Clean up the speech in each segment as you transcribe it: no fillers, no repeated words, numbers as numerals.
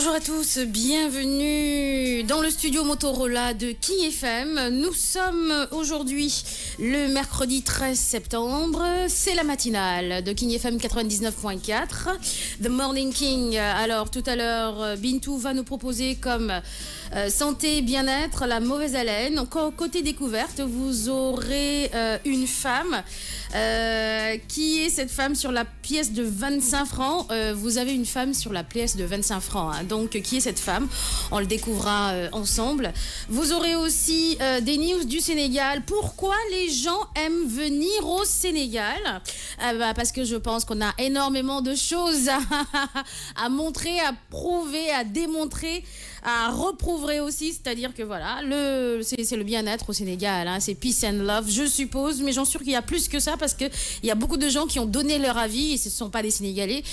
Bonjour à tous, bienvenue dans le studio Motorola de King FM. Nous sommes aujourd'hui le mercredi 13 septembre. C'est la matinale de King FM 99.4. The Morning King. Alors tout à l'heure, Bintou va nous proposer comme santé, bien-être, la mauvaise haleine. Côté découverte, vous aurez une femme. Qui est cette femme sur la pièce de 25 francs? Vous avez une femme sur la pièce de 25 francs. Hein. Donc, qui est cette femme? On le découvrira ensemble. Vous aurez aussi des news du Sénégal. Pourquoi les gens aiment venir au Sénégal? Parce que je pense qu'on a énormément de choses à montrer, à prouver, à démontrer, à reprouver aussi. C'est-à-dire que voilà, c'est le bien-être au Sénégal. Hein. C'est peace and love, je suppose. Mais j'en suis sûr qu'il y a plus que ça parce qu'il y a beaucoup de gens qui ont donné leur avis et ce ne sont pas des Sénégalais.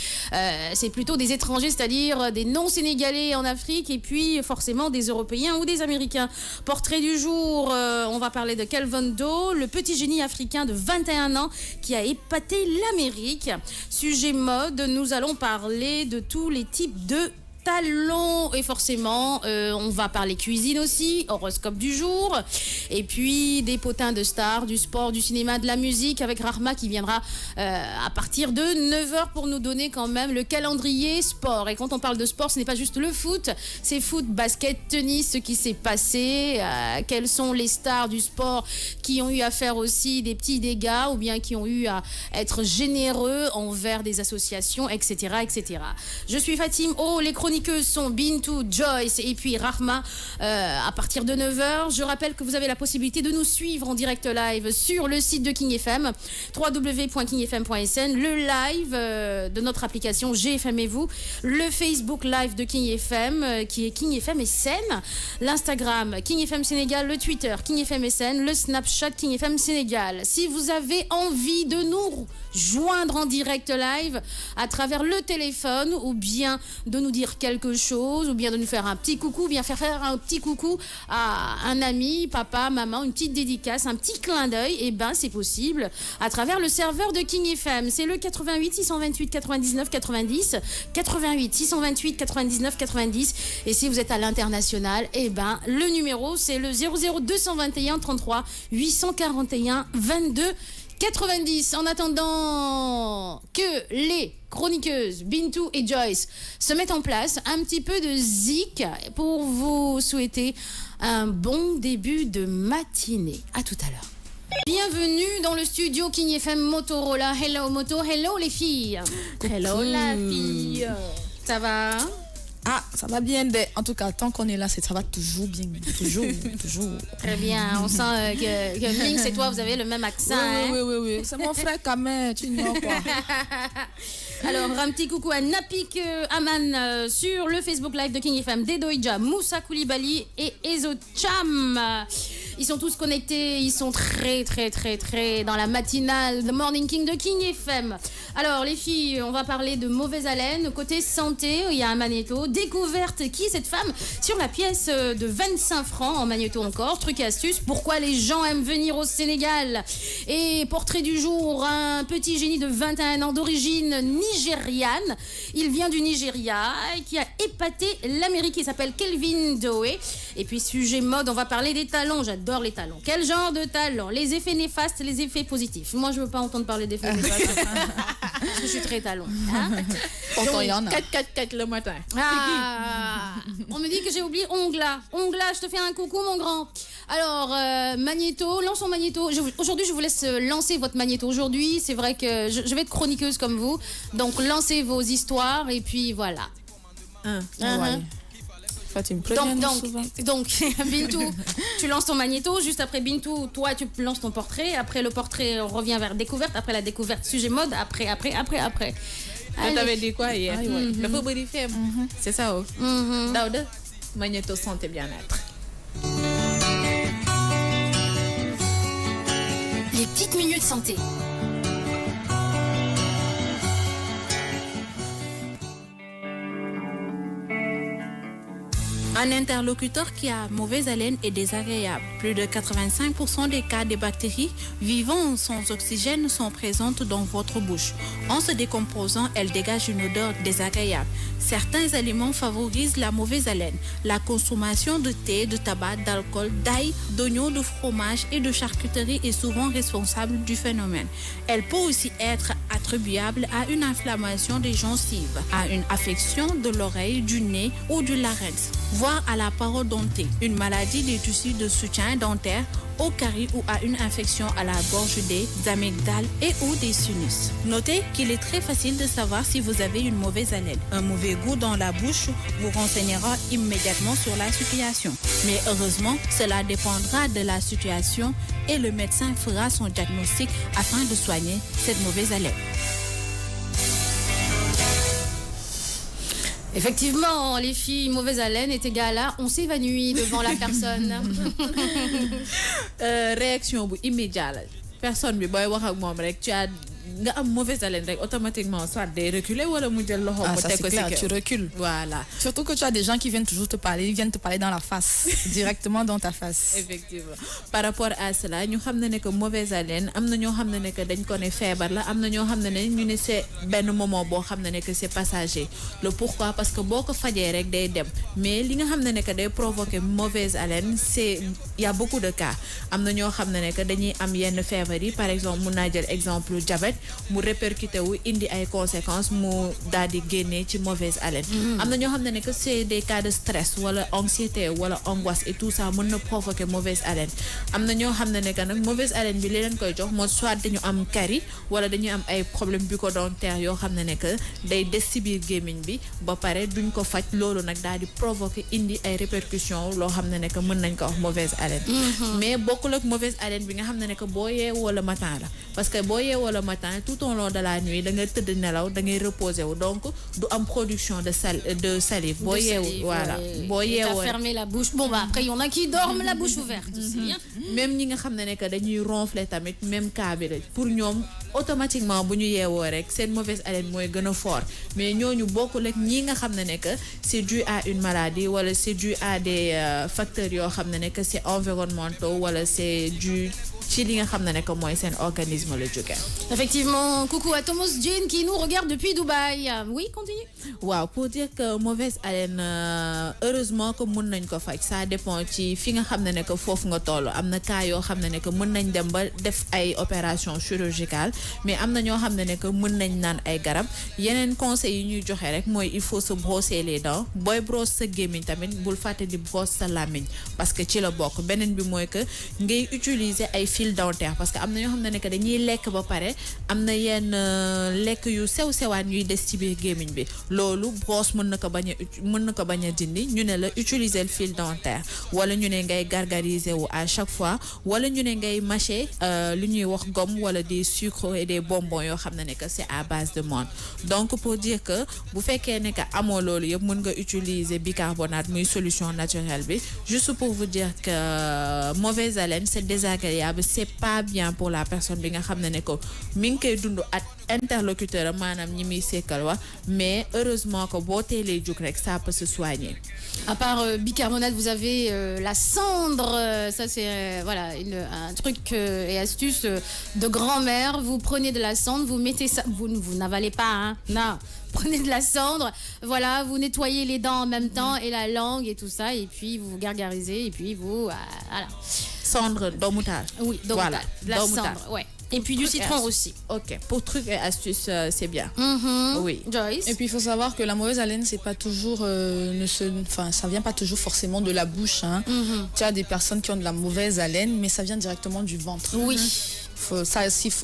C'est plutôt des étrangers, c'est-à-dire des non-Sénégalais en Afrique et puis forcément des Européens ou des Américains. Portrait du jour, on va parler de Kelvin Doe, le petit génie africain de 21 ans qui a épaté l'Amérique. Sujet mode, nous allons parler de tous les types de talons et forcément on va parler cuisine aussi, horoscope du jour et puis des potins de stars, du sport, du cinéma, de la musique avec Rahma qui viendra à partir de 9h pour nous donner quand même le calendrier sport. Et quand on parle de sport, ce n'est pas juste le foot, c'est foot, basket, tennis, ce qui s'est passé, quelles sont les stars du sport qui ont eu à faire aussi des petits dégâts ou bien qui ont eu à être généreux envers des associations, etc. etc. Je suis Fatim, les chroniqueuses sont Bintou, Joyce et puis Rahma à partir de 9h. Je rappelle que vous avez la possibilité de nous suivre en direct live sur le site de King FM, www.kingfm.sn, le live de notre application GFM et vous, le Facebook live de King FM qui est King FM SN, l'Instagram King FM Sénégal, le Twitter King FM SN, le Snapchat King FM Sénégal. Si vous avez envie de nous joindre en direct live à travers le téléphone ou bien de nous dire quelque chose ou bien de nous faire un petit coucou, ou bien faire un petit coucou à un ami, papa, maman, une petite dédicace, un petit clin d'œil, et ben c'est possible à travers le serveur de King FM. C'est le 88 628 99 90, 88 628 99 90, et si vous êtes à l'international, et ben le numéro c'est le 00 221 33 841 22 90. En attendant que les chroniqueuses Bintou et Joyce se mettent en place, un petit peu de zik pour vous souhaiter un bon début de matinée. À tout à l'heure. Bienvenue dans le studio King FM Motorola. Hello Moto, hello les filles. Hello la fille. Ça va? Ah, ça va bien. En tout cas, tant qu'on est là, ça va toujours bien. Toujours. Très bien. On sent que Minx et toi, vous avez le même accent. Oui. C'est mon frère Kamer, tu ignores quoi. Alors, un petit coucou à Napik Aman sur le Facebook Live de King FM, Dedoïja, Moussa Koulibaly et Ezo Cham. Ils sont tous connectés, ils sont très dans la matinale The Morning King de King FM. Alors les filles, on va parler de mauvaise haleine. Côté santé, il y a un magnéto. Découverte, qui est cette femme sur la pièce de 25 francs en magnéto encore. Truc et astuce, pourquoi les gens aiment venir au Sénégal. Et portrait du jour, un petit génie de 21 ans d'origine nigériane. Il vient du Nigeria et qui a épaté l'Amérique. Il s'appelle Kelvin Doe. Et puis sujet mode, on va parler des talons. J'adore les talons. Quel genre de talons? Les effets néfastes, les effets positifs. Moi, je veux pas entendre parler d'effets néfastes. Parce que je suis très talon. Hein? Pourtant, il y en a. 4 le matin. On me dit que j'ai oublié Ongla. Ongla, je te fais un coucou, mon grand. Alors, magnéto, lançons magnéto. Aujourd'hui, je vous laisse lancer votre magnéto. Aujourd'hui, c'est vrai que je vais être chroniqueuse comme vous. Donc, lancez vos histoires et puis voilà. Ouais. Fatim, donc, Bintou, tu lances ton magnéto. Juste après Bintou, toi, tu lances ton portrait. Après le portrait, on revient vers découverte. Après la découverte, sujet mode. Après. Tu t'avais dit quoi hier? Le faux body femme. C'est ça, oh. Daouda, magnéto santé bien-être. Les petites minutes santé. Un interlocuteur qui a mauvaise haleine est désagréable. Plus de 85% des cas de bactéries vivant sans oxygène sont présentes dans votre bouche. En se décomposant, elles dégagent une odeur désagréable. Certains aliments favorisent la mauvaise haleine. La consommation de thé, de tabac, d'alcool, d'ail, d'oignons, de fromage et de charcuterie est souvent responsable du phénomène. Elle peut aussi être attribuable à une inflammation des gencives, à une affection de l'oreille, du nez ou du larynx, voire à la parodontite, une maladie des tissus de soutien dentaire, au carie ou à une infection à la gorge des amygdales et ou des sinus. Notez qu'il est très facile de savoir si vous avez une mauvaise haleine. Un mauvais goût dans la bouche vous renseignera immédiatement sur la situation. Mais heureusement, cela dépendra de la situation et le médecin fera son diagnostic afin de soigner cette mauvaise haleine. Effectivement, les filles mauvaise haleine est égal à on s'évanouit devant la personne. Réaction immédiate. Personne bi boy wax ak mom rek tu as nga am mauvaise haleine rek automatiquement soit des reculer wala mu jël loxo ça c'est clair, tu recules. Voilà. Surtout que tu as des gens qui viennent toujours te parler, ils viennent te parler dans la face, directement dans ta face. Effectivement. Par rapport à cela, ñu xam ne que mauvaise haleine am na ñoo xam ne que dañ ko ne feebar la am na ñoo xam ne ñu ne c'est benn moment boo xam ne que c'est passager. Le pourquoi parce que boo ko fajee rek day dem mais li nga xam ne que day provoquer mauvaise haleine c'est il y a beaucoup de cas am na ñoo xam ne que dañuy am yenn feebar yi par exemple mun naa jël exemple diabète mu répercuté wu indi ay conséquences mu daal di génnee ci mauvaise haleine. Am na ñoo xam ne que c'est des cas de stress wala anxiété wala angoisse et tout ça mën na provoquer mauvaise haleine. Am na ñoo xam ne que nag mauvaise haleine bi li leen koy jox moo soit dañu am carie wala dañu am ay problème bucco-dentaire yoo xam ne que day des ci biir gémmiñ bi ba pare duñ ko faj loolu nag daal di provoquer indi ay répercussions loo xam ne que mën nañ ko wax mauvaise haleine. Mais bokkul ak mauvaise haleine bi nga xam ne que boo yeewoo le matin la parce que boo yeewoo le matin tout au long de la nuit da nga tëdd nelaw da ngay reposer wu donc du am production de salive boo yeewu voilà boo yeewoo fermer la bouche bon bah après il y en a qui dorment la bouche ouverte aussi hein? Même ñi nga xam ne que dañuy ronfler tamit même cas bi la pour ñoom automatiquement bu ñu yeewoo rek seen mauvaise haleine mooy gën a fort mais ñooñu bokkul ak ñi nga xam ne que c'est dû à une maladie wala c'est dû à des facteurs yoo xam ne que c'est environnementaux wala c'est dû ci li nga xam ne que mooy seen organisme la jóge. Effectivement, coucou à Thomas Jane qui nous regarde depuis Dubaï. Oui, continue. Waaw, pour dire que mauvaise haleine heureusement que mën nañ ko faj ça dépend ci fi nga xam ne que foofu nga toll am na cas yoo xam ne que mën nañ dem ba def ay opération chirurgicale mais am na ñoo xam ne que mën nañ naan ay garab yeneen conseils yi ñuy joxe rek mooy il faut se brosser les dents booy brosse sa gémmiñ tamit bul fàtte di brosse sa làmmiñ parce que ci la bokk beneen bi mooy que ngay utiliser ay fil dentaire parce que am na ñoo xam ne que dañuy lekk ba pare am na yenn lekk yu sew-sewaan yuy des ci biir gémmiñ bi loolu brosse mën na ko bañ a dindi ñu ne la utiliser le fil dentaire wala ñu ne ngay gargariser wu à chaque fois wala ñu ne ngay mâcher lu ñuy wax gomme wala des sucres et des bonbons yoo xam ne que c'est à base de menthe donc pour dire que bu fekkee ne que amoo loolu yëpp mën nga utiliser bicarbonate muy solution naturelle bi juste pour vous dire que mauvaise haleine c'est désagréable c'est pas bien pour la personne bi nga xam ne que mi ngi koy dund ak interlocuteur maanaam ñi muy sekkal wax mais heureusement que boo teelee jóg rek ça peut se soigner. À part bicarbonate, vous avez la cendre. Ça, c'est voilà un truc et astuce de grand-mère. Vous prenez de la cendre, vous mettez ça. Vous n'avalez pas, hein? Non. Prenez de la cendre. Voilà, vous nettoyez les dents en même temps et la langue et tout ça. Et puis, vous gargarisez. Et puis, vous... voilà. Cendre d'omutal. Oui, d'omutal. Voilà, la cendre, ouais. Et puis du citron aussi. Ok, pour trucs et astuces, c'est bien. Oui. Joyce. Et puis il faut savoir que la mauvaise haleine, c'est pas toujours, ça vient pas toujours forcément de la bouche. Hein. Tu as des personnes qui ont de la mauvaise haleine, mais ça vient directement du ventre. Oui.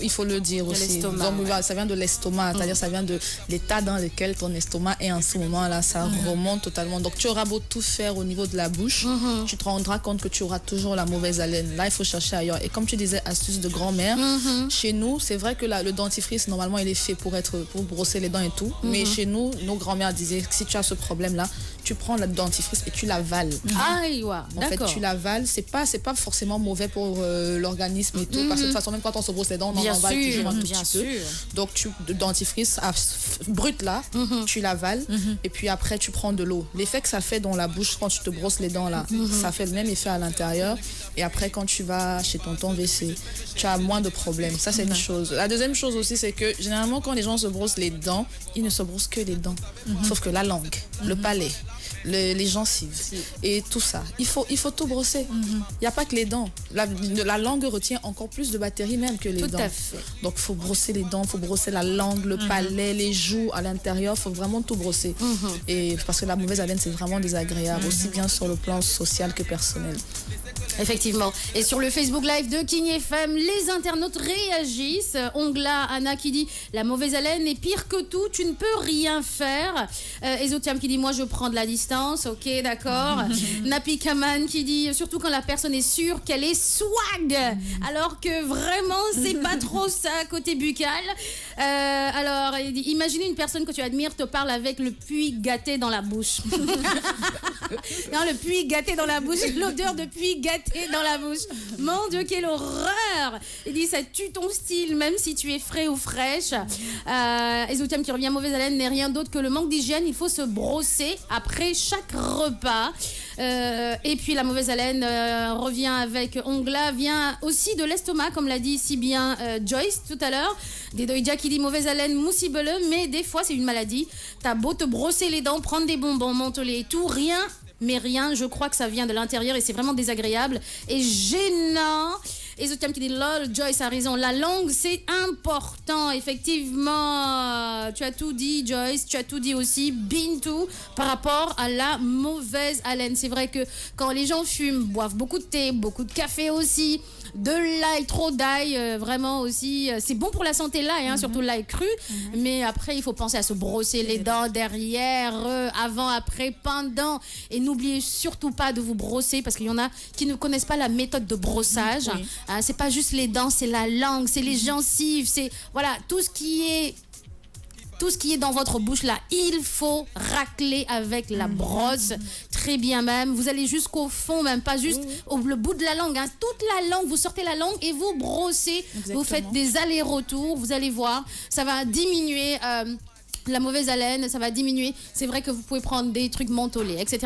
Il faut le dire aussi. Donc, ça vient de l'estomac, c'est-à-dire ça vient de l'état dans lequel ton estomac est en ce moment-là, ça remonte totalement. Donc tu auras beau tout faire au niveau de la bouche, tu te rendras compte que tu auras toujours la mauvaise haleine. Là, il faut chercher ailleurs. Et comme tu disais, astuce de grand-mère, chez nous, c'est vrai que le dentifrice, normalement, il est fait pour brosser les dents et tout. Mais chez nous, nos grand-mères disaient que si tu as ce problème-là, tu prends le dentifrice et tu l'avales. Aïe, ouais, en fait, tu l'avales. C'est pas forcément mauvais pour l'organisme et tout, parce que de toute façon, même quand on se brosse les dents, on en avale toujours un tout petit peu. Donc, le dentifrice brut là, tu l'avales et puis après, tu prends de l'eau. L'effet que ça fait dans la bouche quand tu te brosses les dents là, ça fait le même effet à l'intérieur. Et après, quand tu vas chez ton WC, tu as moins de problèmes. Ça, c'est une chose. La deuxième chose aussi, c'est que généralement, quand les gens se brossent les dents, ils ne se brossent que les dents. Sauf que la langue, le palais, les gencives et tout ça, il faut tout brosser. Il n'y a pas que les dents. La langue retient encore plus de bactéries même que les dents. Tout à fait. Donc, il faut brosser les dents, il faut brosser la langue, le palais, les joues à l'intérieur. Il faut vraiment tout brosser. Et parce que la mauvaise haleine, c'est vraiment désagréable, aussi bien sur le plan social que personnel. Effectivement. Et sur le Facebook Live de King FM, les internautes réagissent. Ongla, Anna qui dit la mauvaise haleine est pire que tout, tu ne peux rien faire. Ezotiam qui dit moi je prends de la distance, ok d'accord. Napi Kaman qui dit surtout quand la personne est sûre qu'elle est swag, alors que vraiment c'est pas trop ça côté buccal. Alors il dit imaginez une personne que tu admires te parle avec le puits gâté dans la bouche. Non, le puits gâté dans la bouche, l'odeur de puits gâté dans la bouche. Mon Dieu, quelle horreur! Il dit ça tue ton style, même si tu es frais ou fraîche. Ezoutiam qui revient, mauvaise haleine n'est rien d'autre que le manque d'hygiène. Il faut se brosser après chaque repas. Et puis la mauvaise haleine revient avec Ongla, vient aussi de l'estomac, comme l'a dit si bien Joyce tout à l'heure. Dedoïdja qui dit mauvaise haleine, moussibele, mais des fois c'est une maladie. T'as beau te brosser les dents, prendre des bonbons, mentholiers et tout, rien. Mais rien, je crois que ça vient de l'intérieur et c'est vraiment désagréable et gênant. Et Zotiam qui dit lol, Joyce a raison, la langue c'est important, effectivement. Tu as tout dit Joyce, tu as tout dit aussi Bintou par rapport à la mauvaise haleine. C'est vrai que quand les gens fument, boivent beaucoup de thé, beaucoup de café aussi, de l'ail, trop d'ail, vraiment aussi, c'est bon pour la santé l'ail, hein, surtout l'ail cru, mais après il faut penser à se brosser les dents derrière, avant, après, pendant, et n'oubliez surtout pas de vous brosser parce qu'il y en a qui ne connaissent pas la méthode de brossage, hein, c'est pas juste les dents, c'est la langue, c'est les gencives, c'est voilà, tout ce qui est dans votre bouche là, il faut racler avec la brosse, très bien même. Vous allez jusqu'au fond, même pas juste le bout de la langue, hein. Toute la langue, vous sortez la langue et vous brossez. Exactement. Vous faites des allers-retours, vous allez voir, ça va diminuer la mauvaise haleine, ça va diminuer. C'est vrai que vous pouvez prendre des trucs mentholés, etc.,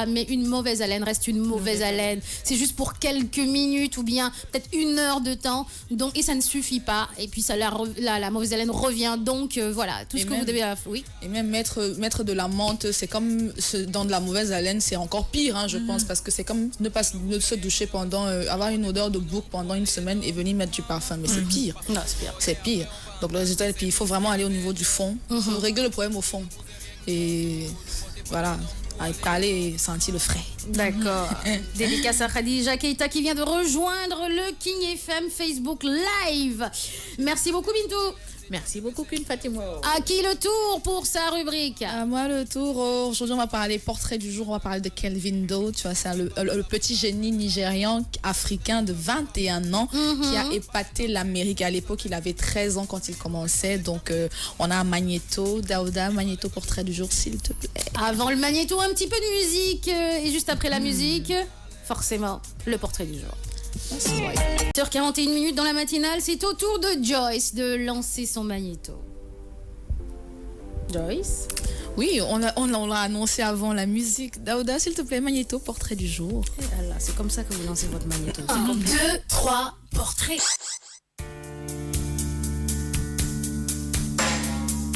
mais une mauvaise haleine reste une mauvaise haleine. C'est juste pour quelques minutes ou bien peut-être 1 heure de temps. Donc, et ça ne suffit pas. Et puis, ça, la mauvaise haleine revient. Donc, voilà, tout ce que vous devez... Oui. Et même mettre de la menthe, c'est comme dans de la mauvaise haleine, c'est encore pire, hein, je pense, parce que c'est comme ne se doucher pendant... avoir une odeur de bouc pendant 1 semaine et venir mettre du parfum. Mais c'est pire. Non, c'est pire. C'est pire. Donc le résultat, et puis il faut vraiment aller au niveau du fond, pour régler le problème au fond. Et voilà, aller et sentir le frais. D'accord. Dédicace à Khadija Keita qui vient de rejoindre le King FM Facebook Live. Merci beaucoup Bintou. Merci beaucoup Queen Fatima. À qui le tour pour sa rubrique? À moi le tour. Aujourd'hui, on va parler portrait du jour. On va parler de Kelvin Doe. Tu vois, c'est le petit génie nigérian africain de 21 ans qui a épaté l'Amérique. À l'époque, il avait 13 ans quand il commençait. Donc, on a Magneto. Daouda, Magneto, portrait du jour, s'il te plaît. Avant le Magneto, un petit peu de musique. Et juste après la musique, forcément, le portrait du jour. 8h41 dans la matinale, c'est au tour de Joyce de lancer son magnéto. Joyce? Oui, on l'a annoncé avant la musique. Daouda, s'il te plaît, magnéto, portrait du jour. Et là, c'est comme ça que vous lancez votre magnéto. 1, 2, 3, portrait.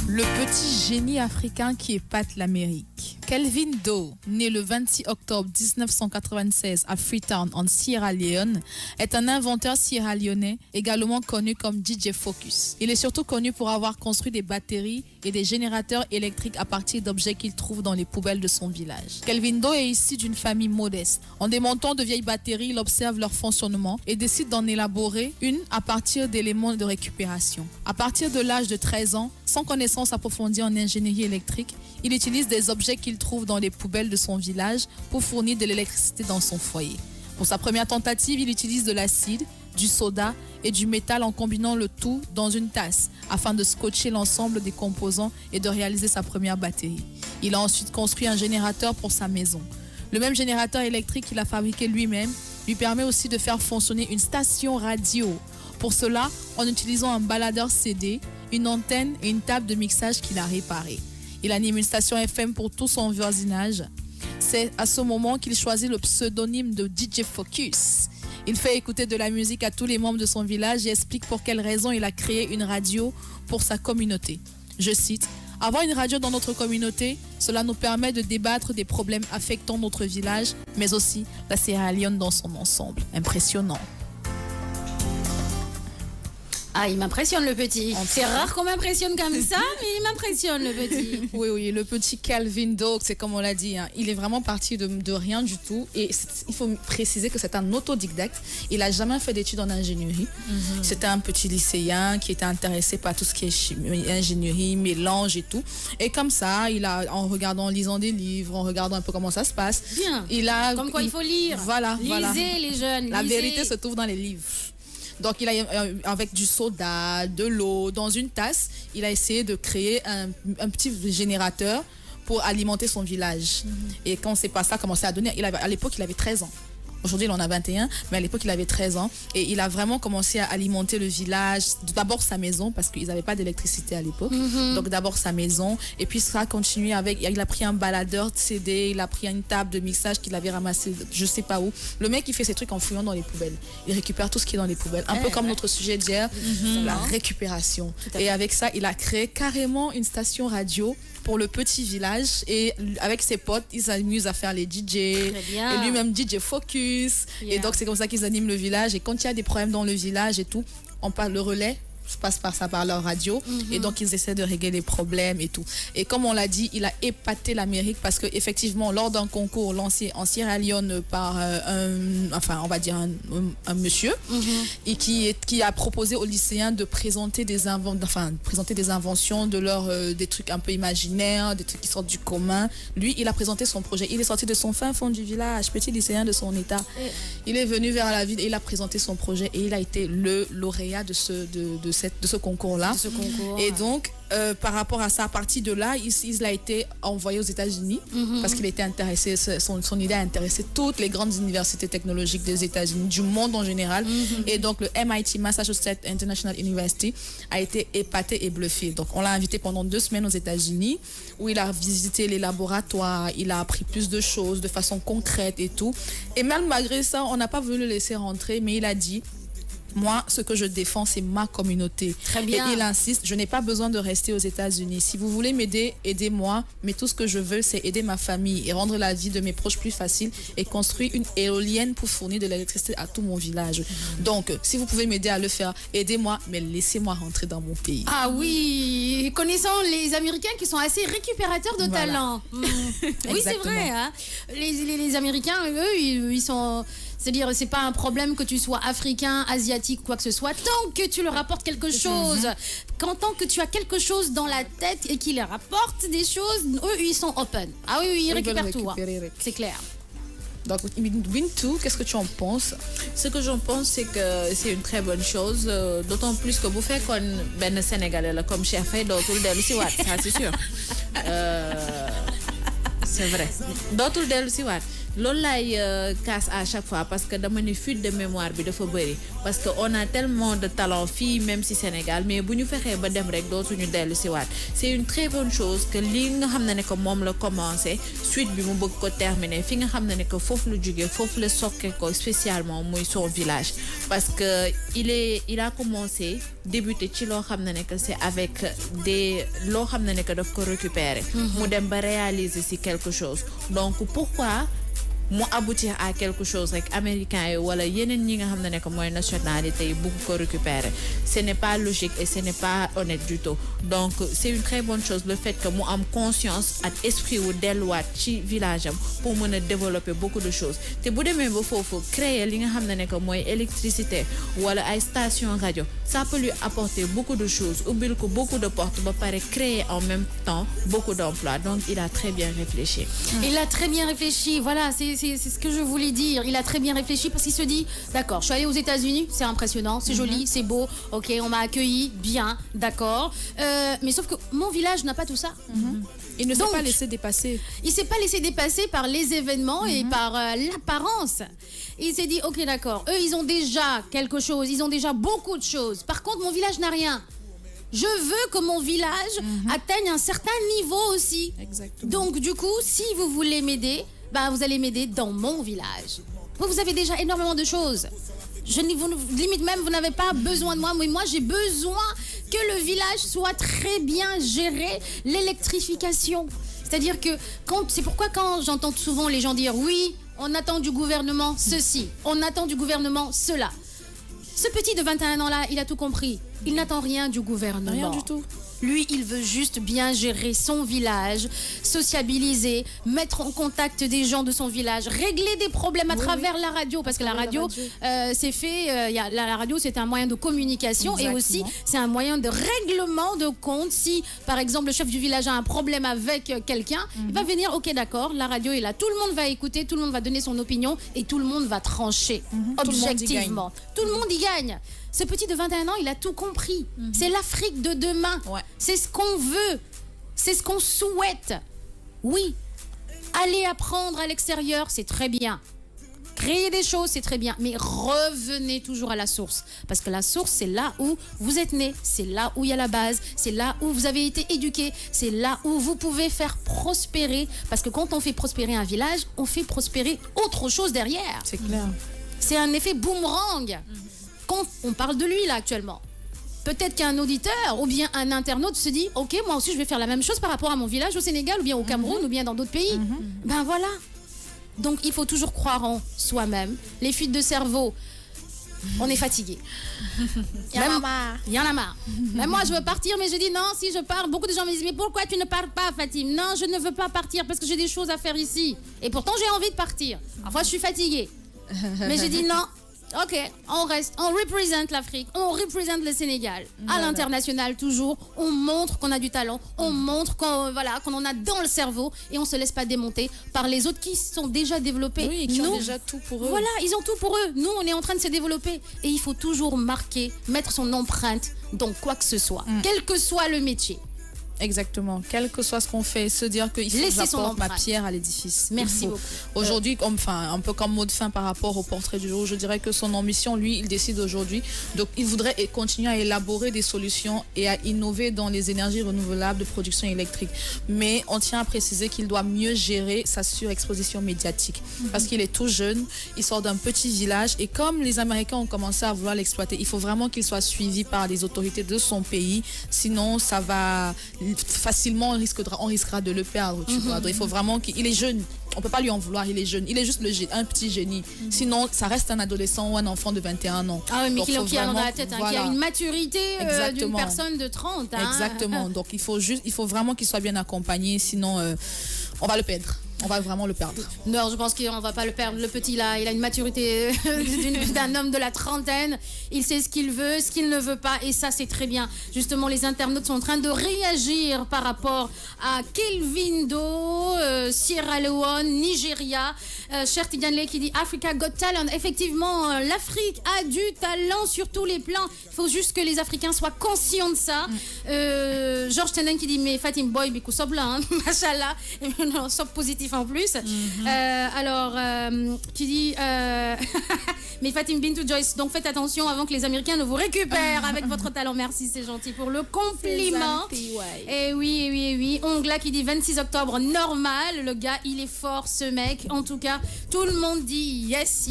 Le petit génie africain qui épate l'Amérique. Kelvin Doe, né le 26 octobre 1996 à Freetown, en Sierra Leone, est un inventeur sierra-léonais, également connu comme DJ Focus. Il est surtout connu pour avoir construit des batteries et des générateurs électriques à partir d'objets qu'il trouve dans les poubelles de son village. Kelvin Doe est issu d'une famille modeste. En démontant de vieilles batteries, il observe leur fonctionnement et décide d'en élaborer une à partir d'éléments de récupération. À partir de l'âge de 13 ans, sans connaissance approfondie en ingénierie électrique, il utilise des objets qu'il trouve dans les poubelles de son village pour fournir de l'électricité dans son foyer. Pour sa première tentative, il utilise de l'acide, du soda et du métal en combinant le tout dans une tasse afin de scotcher l'ensemble des composants et de réaliser sa première batterie. Il a ensuite construit un générateur pour sa maison. Le même générateur électrique qu'il a fabriqué lui-même lui permet aussi de faire fonctionner une station radio. Pour cela, en utilisant un baladeur CD, une antenne et une table de mixage qu'il a réparée. Il anime une station FM pour tout son voisinage. C'est à ce moment qu'il choisit le pseudonyme de DJ Focus. Il fait écouter de la musique à tous les membres de son village et explique pour quelles raisons il a créé une radio pour sa communauté. Je cite, « Avoir une radio dans notre communauté, cela nous permet de débattre des problèmes affectant notre village, mais aussi la Sierra Leone dans son ensemble. » Impressionnant. Ah, il m'impressionne le petit. C'est rare qu'on m'impressionne comme ça, mais il m'impressionne le petit. Oui, le petit Calvin Dog, c'est comme on l'a dit, hein, il est vraiment parti de rien du tout. Et il faut préciser que c'est un autodidacte. Il n'a jamais fait d'études en ingénierie. C'était un petit lycéen qui était intéressé par tout ce qui est chimie, ingénierie, mélange et tout. Et comme ça, en lisant des livres, en regardant un peu comment ça se passe. Bien. Comme quoi il faut lire. Voilà. Lisez les jeunes. La vérité se trouve dans les livres. Donc, il a, avec du soda, de l'eau, dans une tasse, il a essayé de créer un petit générateur pour alimenter son village. Et quand c'est pas ça, commençait à donner. À l'époque, il avait 13 ans. Aujourd'hui, il en a 21, mais à l'époque, il avait 13 ans. Et il a vraiment commencé à alimenter le village. D'abord sa maison, parce qu'ils n'avaient pas d'électricité à l'époque. Donc d'abord sa maison. Et puis ça a continué avec... Il a pris un baladeur de CD, il a pris une table de mixage qu'il avait ramassé je sais pas où. Le mec, il fait ses trucs en fouillant dans les poubelles. Il récupère tout ce qui est dans les poubelles. Un peu comme notre sujet d'hier, la récupération. Et avec ça, il a créé carrément une station radio pour le petit village, et avec ses potes, ils s'amusent à faire les DJ, et lui-même DJ Focus, et donc c'est comme ça qu'ils animent le village. Et quand il y a des problèmes dans le village et tout, on parle le relais passe par leur radio, et donc ils essaient de régler les problèmes et tout. Et comme on l'a dit, il a épaté l'Amérique parce que effectivement, lors d'un concours lancé en Sierra Leone par un monsieur, et qui a proposé aux lycéens de présenter des inventions de des trucs un peu imaginaires, des trucs qui sortent du commun. Lui, il a présenté son projet. Il est sorti de son fin fond du village, petit lycéen de son état. Il est venu vers la ville et il a présenté son projet, et il a été le lauréat de ce concours-là. Et donc, par rapport à ça, à partir de là, il a été envoyé aux États-Unis parce qu'il était intéressé, son idée a intéressé toutes les grandes universités technologiques des États-Unis, du monde en général. Et donc, le MIT, Massachusetts International University, a été épaté et bluffé. Donc, on l'a invité pendant 2 semaines aux États-Unis, où il a visité les laboratoires, il a appris plus de choses de façon concrète et tout. Et même malgré ça, on n'a pas voulu le laisser rentrer, mais il a dit: moi, ce que je défends, c'est ma communauté. Très bien. Et il insiste, je n'ai pas besoin de rester aux États-Unis. Si vous voulez m'aider, aidez-moi. Mais tout ce que je veux, c'est aider ma famille et rendre la vie de mes proches plus facile et construire une éolienne pour fournir de l'électricité à tout mon village. Donc, si vous pouvez m'aider à le faire, aidez-moi, mais laissez-moi rentrer dans mon pays. Ah oui, connaissant les Américains qui sont assez récupérateurs de talent. Oui, c'est vrai. Hein. Les Américains, eux, ils sont... C'est-à-dire, c'est pas un problème que tu sois africain, asiatique, quoi que ce soit, tant que tu leur apportes quelque chose. Tant que tu as quelque chose dans la tête et qu'ils leur apportent des choses, eux, ils sont open. Ah oui, ils récupèrent tout. Hein. C'est clair. Donc, Bintou, qu'est-ce que tu en penses? Ce que j'en pense, c'est que c'est une très bonne chose, d'autant plus que vous faites comme Sénégalais, là, comme chef fait d'autres d'elle aussi, ça c'est sûr. C'est vrai. D'autres d'elle aussi, loolu laay casse à chaque fois parce que dama ne fuite de mémoire bi dafa bëri parce que on a tellement de talent fii même si Sénégal mais bu ñu fexee ba dem rek dootuñu dellu si waat. C'est une très bonne chose que li nga xam ne que moom la commencé suite bi mu bëgg ko terminer fi nga xam ne que foofu la jógee foofu la sokke ko spécialement muy son village parce que il a commencé débuté ci loo xam ne que c'est avec loo xam ne que daf ko récupérer mu dem ba réaliser si quelque chose. Donc pourquoi mu aboutir à quelque chose rek américain yi wala yeneen ñi nga xam ne que mooy nationalité yi bëgg ko récupérer, ce n'est pas logique et ce n'est pas honnête du tout. Donc c'est une très bonne chose le fait que mu am conscience ak esprit wu delluwaat ci village am pour mën a développer beaucoup de choses. Te bu demee ba foofu créer li nga xam ne que mooy électricité wala ay station radio, ça peut lui apporter beaucoup de choses, ubbil ko beaucoup de portes ba pare créer en même temps beaucoup d'emplois. Donc il a très bien réfléchi. Il a très bien réfléchi, voilà, c'est ce que je voulais dire. Il a très bien réfléchi parce qu'il se dit, d'accord, je suis allé aux États-Unis, c'est impressionnant, c'est joli, c'est beau, ok, on m'a accueilli, bien, d'accord. Mais sauf que mon village n'a pas tout ça. Il ne s'est pas laissé dépasser. Il s'est pas laissé dépasser par les événements et par l'apparence. Il s'est dit, ok, d'accord, eux, ils ont déjà quelque chose, ils ont déjà beaucoup de choses. Par contre, mon village n'a rien. Je veux que mon village atteigne un certain niveau aussi. Exactement. Donc, du coup, si vous voulez m'aider, vous allez m'aider dans mon village. Vous avez déjà énormément de choses. Limite même, vous n'avez pas besoin de moi, mais moi, j'ai besoin que le village soit très bien géré, l'électrification. C'est-à-dire que c'est pourquoi quand j'entends souvent les gens dire oui, on attend du gouvernement ceci, on attend du gouvernement cela. Ce petit de 21 ans-là, il a tout compris. Il n'attend rien du gouvernement. Rien du tout. Lui, il veut juste bien gérer son village, sociabiliser, mettre en contact des gens de son village, régler des problèmes à travers la radio. Parce que la radio, c'est fait... la radio, c'est un moyen de communication. Exactement. Et aussi, c'est un moyen de règlement de compte. Si, par exemple, le chef du village a un problème avec quelqu'un, il va venir, ok, d'accord, la radio est là. Tout le monde va écouter, tout le monde va donner son opinion et tout le monde va trancher objectivement. Tout le monde y gagne. Ce petit de 21 ans, il a tout compris. C'est l'Afrique de demain. Ouais. C'est ce qu'on veut. C'est ce qu'on souhaite. Oui, aller apprendre à l'extérieur, c'est très bien. Créer des choses, c'est très bien. Mais revenez toujours à la source. Parce que la source, c'est là où vous êtes né. C'est là où il y a la base. C'est là où vous avez été éduqué. C'est là où vous pouvez faire prospérer. Parce que quand on fait prospérer un village, on fait prospérer autre chose derrière. C'est clair. C'est un effet boomerang. Quand on parle de lui là actuellement, peut-être qu'un auditeur ou bien un internaute se dit ok, moi aussi je vais faire la même chose par rapport à mon village au Sénégal ou bien au Cameroun ou bien dans d'autres pays. Ben voilà. Donc il faut toujours croire en soi-même. Les fuites de cerveau, on est fatigué. Il y en a marre. Même moi je veux partir, mais je dis non, si je pars, beaucoup de gens me disent mais pourquoi tu ne pars pas, Fatim? Non, je ne veux pas partir parce que j'ai des choses à faire ici. Et pourtant j'ai envie de partir. Parfois je suis fatiguée. Mais je dis non. Ok, on reste, on représente l'Afrique, on représente le Sénégal. À l'international toujours, on montre qu'on a du talent, on montre qu'on en a dans le cerveau et on se laisse pas démonter par les autres qui sont déjà développés. Oui, qui ont déjà tout pour eux. Voilà, ils ont tout pour eux. Nous, on est en train de se développer et il faut toujours marquer, mettre son empreinte dans quoi que ce soit, quel que soit le métier. Exactement. Quel que soit ce qu'on fait, se dire qu'il faut que j'apporte ma pierre à l'édifice. Merci beaucoup. Aujourd'hui, un peu comme mot de fin par rapport au portrait du jour, je dirais que son ambition, lui, il décide aujourd'hui. Donc, il voudrait continuer à élaborer des solutions et à innover dans les énergies renouvelables de production électrique. Mais on tient à préciser qu'il doit mieux gérer sa surexposition médiatique. Parce qu'il est tout jeune, il sort d'un petit village et comme les Américains ont commencé à vouloir l'exploiter, il faut vraiment qu'il soit suivi par les autorités de son pays. Sinon, ça va... facilement on risquera de le perdre, tu vois. Donc il faut vraiment qu'il est jeune, on peut pas lui en vouloir, il est jeune, il est juste un petit génie. Sinon ça reste un adolescent ou un enfant de 21 ans. Ah oui, mais qui a dans la tête, qui a une maturité d'une personne de 30. Exactement, donc il faut vraiment qu'il soit bien accompagné, sinon on va le perdre. On va vraiment le perdre. Non, je pense qu'on va pas le perdre. Le petit là, il a une maturité d'un homme de la trentaine. Il sait ce qu'il veut, ce qu'il ne veut pas. Et ça, c'est très bien. Justement, les internautes sont en train de réagir par rapport à Kelvindo, Sierra Leone, Nigeria. Cher Tidiane qui dit Africa Got Talent. Effectivement, l'Afrique a du talent sur tous les plans. Il faut juste que les Africains soient conscients de ça. Georges Tenen qui dit mais Fatim Boy, bikou sobla, hein, machallah. Et non, sob positif en plus. Qui dit mais Fatim Bintou Joyce, donc faites attention avant que les Américains ne vous récupèrent avec votre talent. Merci, c'est gentil pour le compliment. Et oui. Ongla qui dit 26 octobre, normal. Le gars, il est fort, ce mec. En tout cas, tout le monde dit yes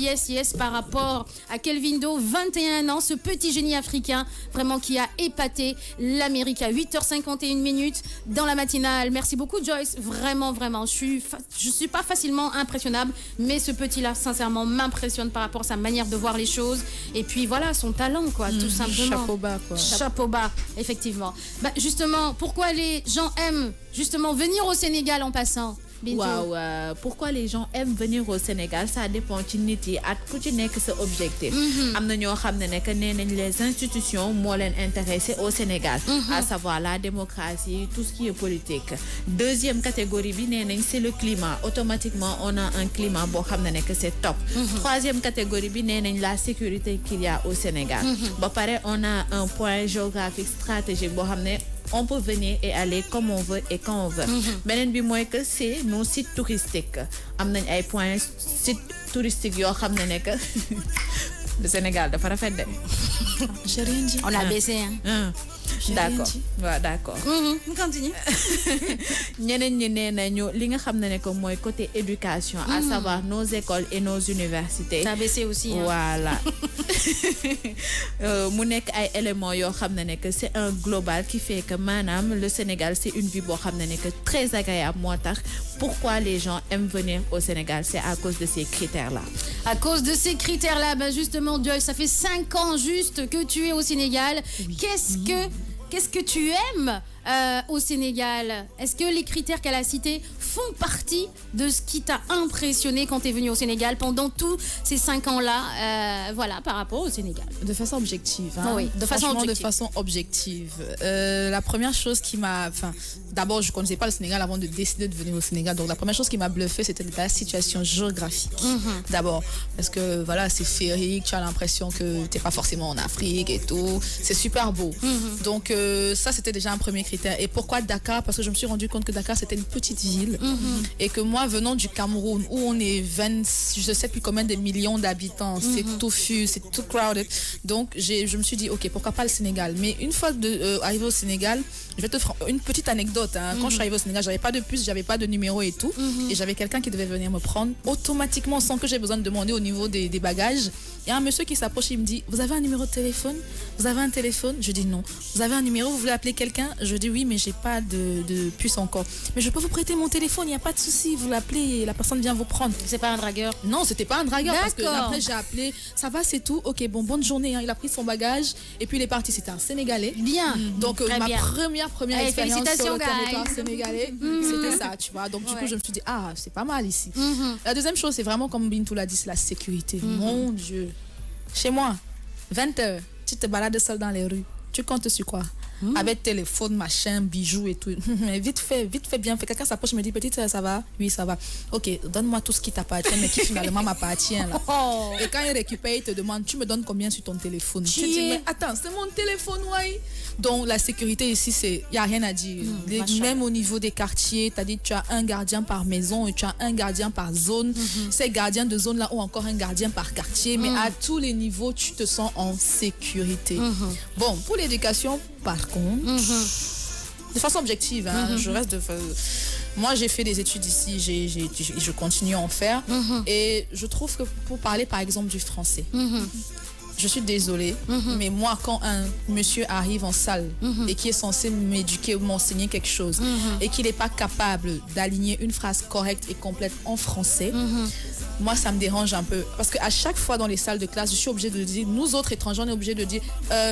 par rapport à Kelvindo, 21 ans, ce petit génie africain, vraiment qui a épaté l'Amérique à 8h51 dans la matinale. Merci beaucoup, Joyce. Vraiment. Je suis pas facilement impressionnable, mais ce petit-là, sincèrement, m'impressionne par rapport à sa manière de voir les choses. Et puis voilà, son talent, quoi, tout simplement. Chapeau bas, quoi. Chapeau bas, effectivement. Justement, pourquoi les gens aiment justement venir au Sénégal en passant? pourquoi les gens aiment venir au Sénégal, ça dépend de niti at ku ci nek sa objectif. Amna ñoo xamné nek nenañ les institutions moo leen intéressé au Sénégal, à savoir la démocratie, tout ce qui est politique. Deuxième catégorie bi nenañ c'est le climat. Automatiquement on a un climat bo xamné nek c'est top. Troisième catégorie bi nenañ la sécurité qu'il y a au Sénégal. Ba paré on a un point géographique stratégique bo xamné on peut venir et aller comme on veut et quand on veut. Benen bi moy que c'est nos sites touristiques. Am nañ ay points sites touristiques yo xamné nek le Sénégal dafa rafet de. J'ai rien dit. On a baissé hein. D'accord. Ouais, d'accord. On continue. Ñeneen ñi nee nañu li nga xam ne que mooy côté éducation, à savoir nos écoles et nos universités. Ça a baissé aussi. Hein. Voilà. Mu nekk ay éléments yoo xam ne que c'est un global qui fait que maanaam le Sénégal c'est une vie boo xam ne que très agréable moo tax. Pourquoi les gens aiment venir au Sénégal, c'est à cause de ces critères-là. À cause de ces critères-là, ben justement, Joy, ça fait 5 ans juste que tu es au Sénégal. Oui. Qu'est-ce que tu aimes au Sénégal? Est-ce que les critères qu'elle a cités font partie de ce qui t'a impressionné quand tu es venu au Sénégal pendant tous ces 5 ans-là, voilà, par rapport au Sénégal? De façon objective. Hein? Oui, de façon objective. La première chose qui m'a... D'abord, je ne connaissais pas le Sénégal avant de décider de venir au Sénégal. Donc, la première chose qui m'a bluffé, c'était la situation géographique. D'abord, parce que voilà, c'est féerique, tu as l'impression que tu n'es pas forcément en Afrique et tout. C'est super beau. Donc, ça, c'était déjà un premier critère. Et pourquoi Dakar? Parce que je me suis rendu compte que Dakar, c'était une petite ville. Et que moi, venant du Cameroun, où on est 20, je ne sais plus combien de millions d'habitants, c'est touffu, c'est tout crowded. Donc, je me suis dit, OK, pourquoi pas le Sénégal? Mais une fois arrivé au Sénégal, je vais te faire une petite anecdote. Hein. Quand je suis arrivée au Sénégal, j'avais pas de puce, j'avais pas de numéro et tout. Et j'avais quelqu'un qui devait venir me prendre automatiquement sans que j'ai besoin de demander au niveau des bagages. Il y a un monsieur qui s'approche, il me dit, vous avez un numéro de téléphone? Vous avez un téléphone? Je dis non. Vous avez un numéro? Vous voulez appeler quelqu'un? Je dis oui, mais j'ai pas de puce encore. Mais je peux vous prêter mon téléphone, il n'y a pas de souci. Vous l'appelez, la personne vient vous prendre. C'est pas un dragueur? Non, c'était pas un dragueur. Parce que après j'ai appelé, ça va, c'est tout. Ok, bon, bonne journée. Hein. Il a pris son bagage et puis il est parti. C'était un Sénégalais. Bien. Donc ma première expérience sur le territoire sénégalais, c'était ça, tu vois. Donc du coup, je me suis dit, ah, c'est pas mal ici. La deuxième chose, c'est vraiment comme Bintou l'a dit, c'est la sécurité. Mon Dieu. Chez moi, 20h, tu te balades seul dans les rues. Tu comptes sur quoi? Avec téléphone, machin, bijoux et tout. Mais vite fait, bien fait. Quelqu'un s'approche, me dit, petite, ça va? Oui, ça va. Ok, donne-moi tout ce qui t'appartient, mais qui finalement m'appartient. Là. Et quand il récupère, il te demande, tu me donnes combien sur ton téléphone? Tu dis, mais attends, c'est mon téléphone, ouais. Donc la sécurité ici, il n'y a rien à dire. Même au niveau des quartiers, tu as dit, tu as un gardien par maison et tu as un gardien par zone. Ces gardiens de zone là ont encore un gardien par quartier. Mais à tous les niveaux, tu te sens en sécurité. Bon, pour l'éducation, par contre, de façon objective, hein, je reste moi, j'ai fait des études ici, je continue à en faire. Et je trouve que pour parler, par exemple, du français, je suis désolée, mais moi, quand un monsieur arrive en salle et qui est censé m'éduquer ou m'enseigner quelque chose et qu'il n'est pas capable d'aligner une phrase correcte et complète en français, moi, ça me dérange un peu. Parce qu'à chaque fois dans les salles de classe, je suis obligée de dire, nous autres étrangers, on est obligés de dire,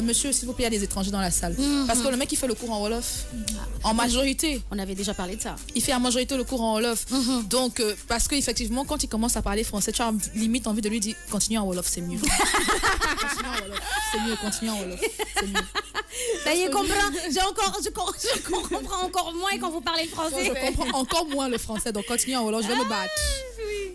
monsieur, s'il vous plaît, il y a des étrangers dans la salle. Parce que le mec, il fait le cours en Wolof. En majorité. On avait déjà parlé de ça. Il fait en majorité le cours en Wolof. Donc, parce qu'effectivement, quand il commence à parler français, tu as limite envie de lui dire, continue en Wolof, c'est mieux. Continue en Wolof, c'est mieux, continue en Wolof, c'est mieux. Ça y est, je comprends encore moins quand vous parlez français. Je comprends encore moins le français, donc continue en Wolof, je vais me battre.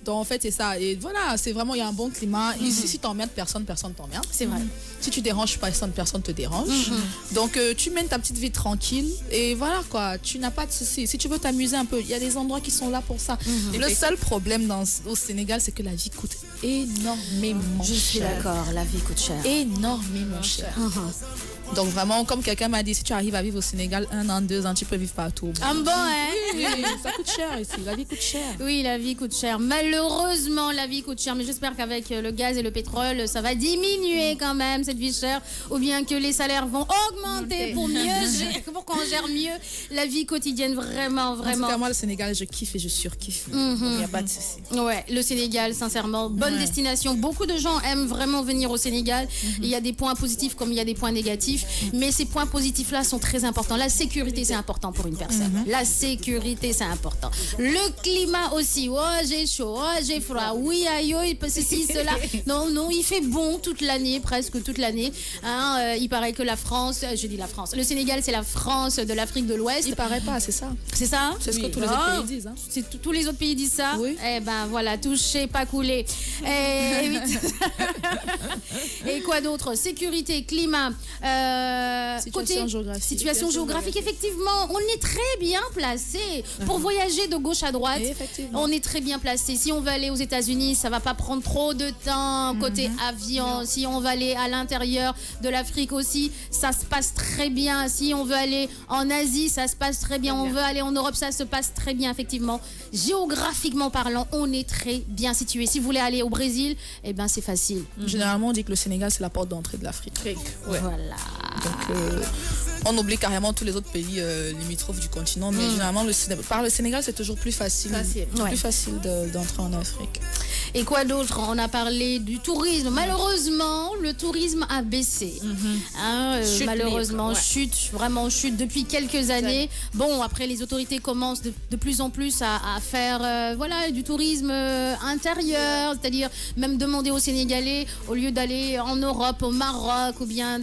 Donc en fait c'est ça, et voilà, c'est vraiment, il y a un bon climat. Ici, si t'emmerdes personne t'emmerde. C'est vrai. Si tu déranges personne te dérange. Donc tu mènes ta petite vie tranquille et voilà quoi, tu n'as pas de soucis. Si tu veux t'amuser un peu, il y a des endroits qui sont là pour ça. Le seul problème au Sénégal, c'est que la vie coûte énormément cher. Je suis d'accord, la vie coûte cher. Énormément cher. Donc vraiment, comme quelqu'un m'a dit, si tu arrives à vivre au Sénégal 1 an, 2 ans, tu peux vivre partout. Ah bon, hein? Oui, ça coûte cher ici, la vie coûte cher. Oui, la vie coûte cher. Malheureusement, la vie coûte cher. Mais j'espère qu'avec le gaz et le pétrole, ça va diminuer quand même, cette vie chère. Ou bien que les salaires vont augmenter pour pour qu'on gère mieux la vie quotidienne. Vraiment. En tout cas, moi, le Sénégal, je kiffe et je surkiffe. Il n'y a pas de souci. Ouais, le Sénégal, sincèrement, bonne destination. Beaucoup de gens aiment vraiment venir au Sénégal. Il y a des points positifs comme il y a des points négatifs. négatifs, mais ces points positifs-là sont très importants. La sécurité, c'est important pour une personne. La sécurité, c'est important. Le climat aussi. Oh, j'ai chaud, oh, j'ai froid. Oui, aïe, ceci, cela. Non, il fait bon toute l'année, presque toute l'année. Hein, il paraît que la France, je dis la France, le Sénégal, c'est la France de l'Afrique de l'Ouest. Il paraît pas, c'est ça. C'est ça? C'est ce que tous les autres pays disent. Hein. Tous les autres pays disent ça? Oui. Eh ben voilà, touché, pas coulé. Et quoi d'autre? Sécurité, climat, situation géographique. Effectivement, on est très bien placé pour voyager de gauche à droite. On est très bien placé. Si on veut aller aux États-Unis, ça va pas prendre trop de temps côté avion. Si on va aller à l'intérieur de l'Afrique aussi, ça se passe très bien. Si on veut aller en Asie, ça se passe très bien. On veut aller en Europe, ça se passe très bien, effectivement. Géographiquement parlant, on est très bien situé. Si vous voulez aller au Brésil, eh ben c'est facile. Généralement, on dit que le Sénégal, c'est la porte d'entrée de l'Afrique. Ouais. Voilà. Donc, on oublie carrément tous les autres pays limitrophes du continent, mais généralement, par le Sénégal, c'est toujours plus facile. Plus facile d'entrer en Afrique. Et quoi d'autre? On a parlé du tourisme. Malheureusement, le tourisme a baissé. Malheureusement, chute depuis quelques années. Bon, après, les autorités commencent de plus en plus à faire du tourisme intérieur, c'est-à-dire même demander aux Sénégalais, au lieu d'aller en Europe, au Maroc, ou bien...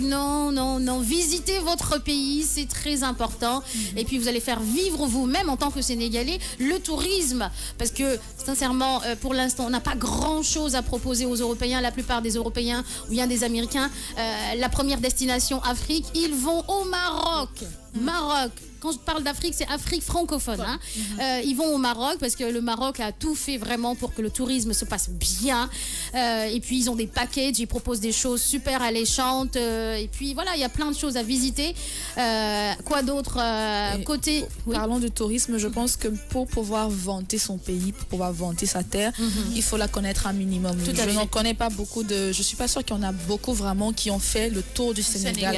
Non, visitez votre pays, c'est très important. Et puis, vous allez faire vivre vous-même en tant que Sénégalais le tourisme. Parce que, sincèrement, pour l'instant, on n'a pas grand-chose à proposer aux Européens. La plupart des Européens ou bien des Américains, la première destination Afrique, ils vont au Maroc. Quand je parle d'Afrique, c'est Afrique francophone. Ils vont au Maroc parce que le Maroc a tout fait vraiment pour que le tourisme se passe bien. Et puis, ils ont des packages, ils proposent des choses super alléchantes. Et puis, voilà, il y a plein de choses à visiter. Quoi d'autre côté... Parlons du tourisme, je pense que pour pouvoir vanter son pays, pour pouvoir vanter sa terre, il faut la connaître un minimum. Je n'en connais pas beaucoup je suis pas sûre qu'il y en a beaucoup vraiment qui ont fait le tour du Sénégal.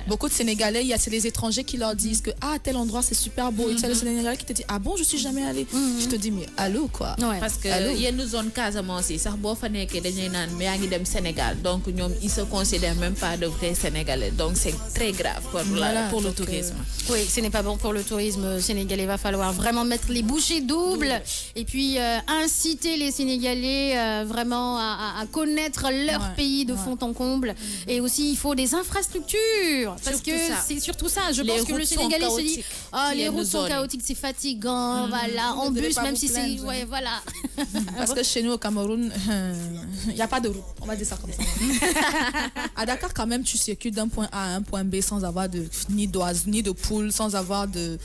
Beaucoup de Sénégalais, c'est les étrangers qui leur disent que tel endroit c'est super beau, et c'est le Sénégalais qui te dit ah bon, je suis jamais allé. Je te dis mais allô quoi. Parce que yenn zone Casamance yi sax boo fa nekkee dañuy naan mais yaa ngi dem Sénégal, donc ñoom ils se considèrent même pas de vrais Sénégalais, donc c'est très grave pour le tourisme. Oui, ce n'est pas bon pour le tourisme sénégalais. Il va falloir vraiment mettre les bouchées doubles et puis inciter les Sénégalais vraiment à connaître leur pays de fond en comble. Et aussi il faut des infrastructures parce que c'est surtout ça. Je pense que le Sénégalais se dit les routes sont chaotiques, c'est fatigant, voilà, en bus même si c'est voilà. Parce que chez nous au Cameroun, il n'y a pas de route, on va dire ça comme ça. À Dakar quand même tu circules d'un point A à un point B sans avoir ni d'oiseaux ni de poules, sans avoir de...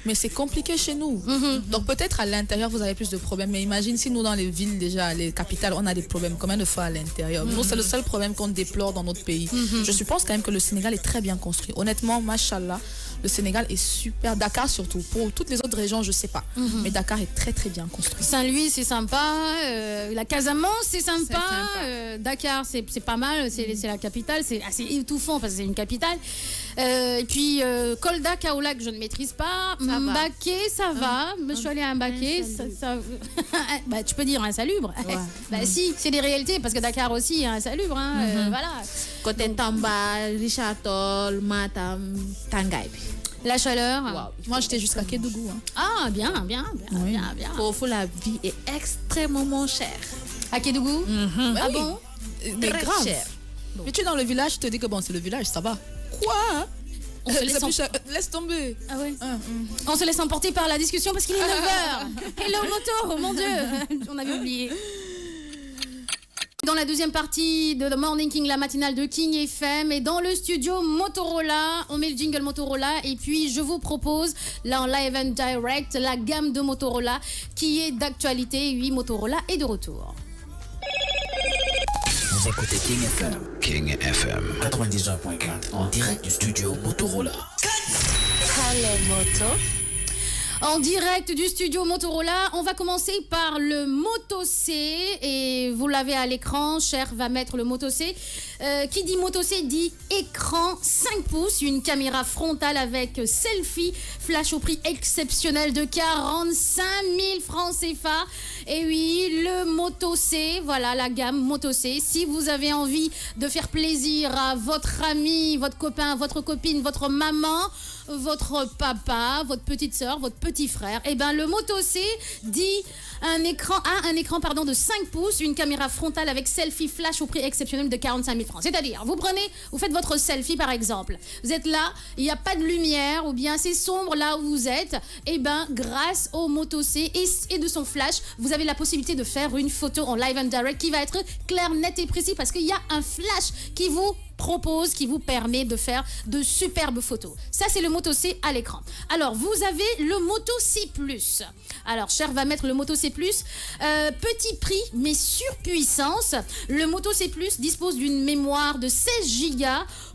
Mais c'est compliqué chez nous. Donc peut-être à l'intérieur vous avez plus de problèmes, mais imagine si nous dans les villes déjà, les capitales, on a des problèmes, combien de fois à l'intérieur. Nous c'est le seul problème qu'on déplore dans notre pays. Je pense quand même que le Sénégal est très bien construit. Honnêtement, machallah, le Sénégal est super. Dakar surtout. Pour toutes les autres régions, je sais pas. Mais Dakar est très très bien construit. Saint-Louis, c'est sympa. La Casamance, c'est sympa. Dakar, c'est pas mal. C'est la capitale. C'est assez étouffant parce que c'est une capitale. Et puis Kolda, Kaolack, je ne maîtrise pas. Mbaké, ça va. Je suis allée à Mbaké. Bah, tu peux dire insalubre. Bah si, c'est des réalités parce que Dakar aussi est insalubre. Voilà. Côté Tamba, Richard Toll, Matam, Tangaï. La chaleur. Moi, j'étais jusqu'à Kédougou. Ah, bien. Pour la vie est extrêmement chère. À Kédougou? Ah bon? Mais grave. Cher. Mais tu es dans le village, je te dis que bon, c'est le village, ça va. Quoi? On se laisse tomber. Ah ouais. On se laisse emporter par la discussion parce qu'il est 9h. Hello moto, mon Dieu. On avait oublié. Dans la deuxième partie de The Morning King, la matinale de King FM, et dans le studio Motorola, on met le jingle Motorola et puis je vous propose là en live and direct la gamme de Motorola qui est d'actualité. Oui, Motorola est de retour. Vous écoutez King FM. King FM 99.4 en direct du studio Motorola. Allez, moto. En direct du studio Motorola, on va commencer par le Moto C et vous l'avez à l'écran. Cher va mettre le Moto C. Qui dit Moto C dit écran 5 pouces, une caméra frontale avec selfie, flash au prix exceptionnel de 45 000 francs CFA. Et oui, le Moto C, voilà la gamme Moto C. Si vous avez envie de faire plaisir à votre ami, votre copain, votre copine, votre maman, votre papa, votre petite soeur, votre petit frère, eh ben le Moto C dit un écran de 5 pouces, une caméra frontale avec selfie flash au prix exceptionnel de 45 000 francs. C'est-à-dire, vous faites votre selfie par exemple, vous êtes là, il n'y a pas de lumière ou bien c'est sombre là où vous êtes, eh ben grâce au Moto C et de son flash, vous avez la possibilité de faire une photo en live and direct qui va être claire, nette et précise parce qu'il y a un flash qui vous permet de faire de superbes photos. Ça, c'est le Moto C à l'écran. Alors, vous avez le Moto C+. Alors, Cher va mettre le Moto C+. Petit prix, mais surpuissance. Le Moto C+, dispose d'une mémoire de 16 Go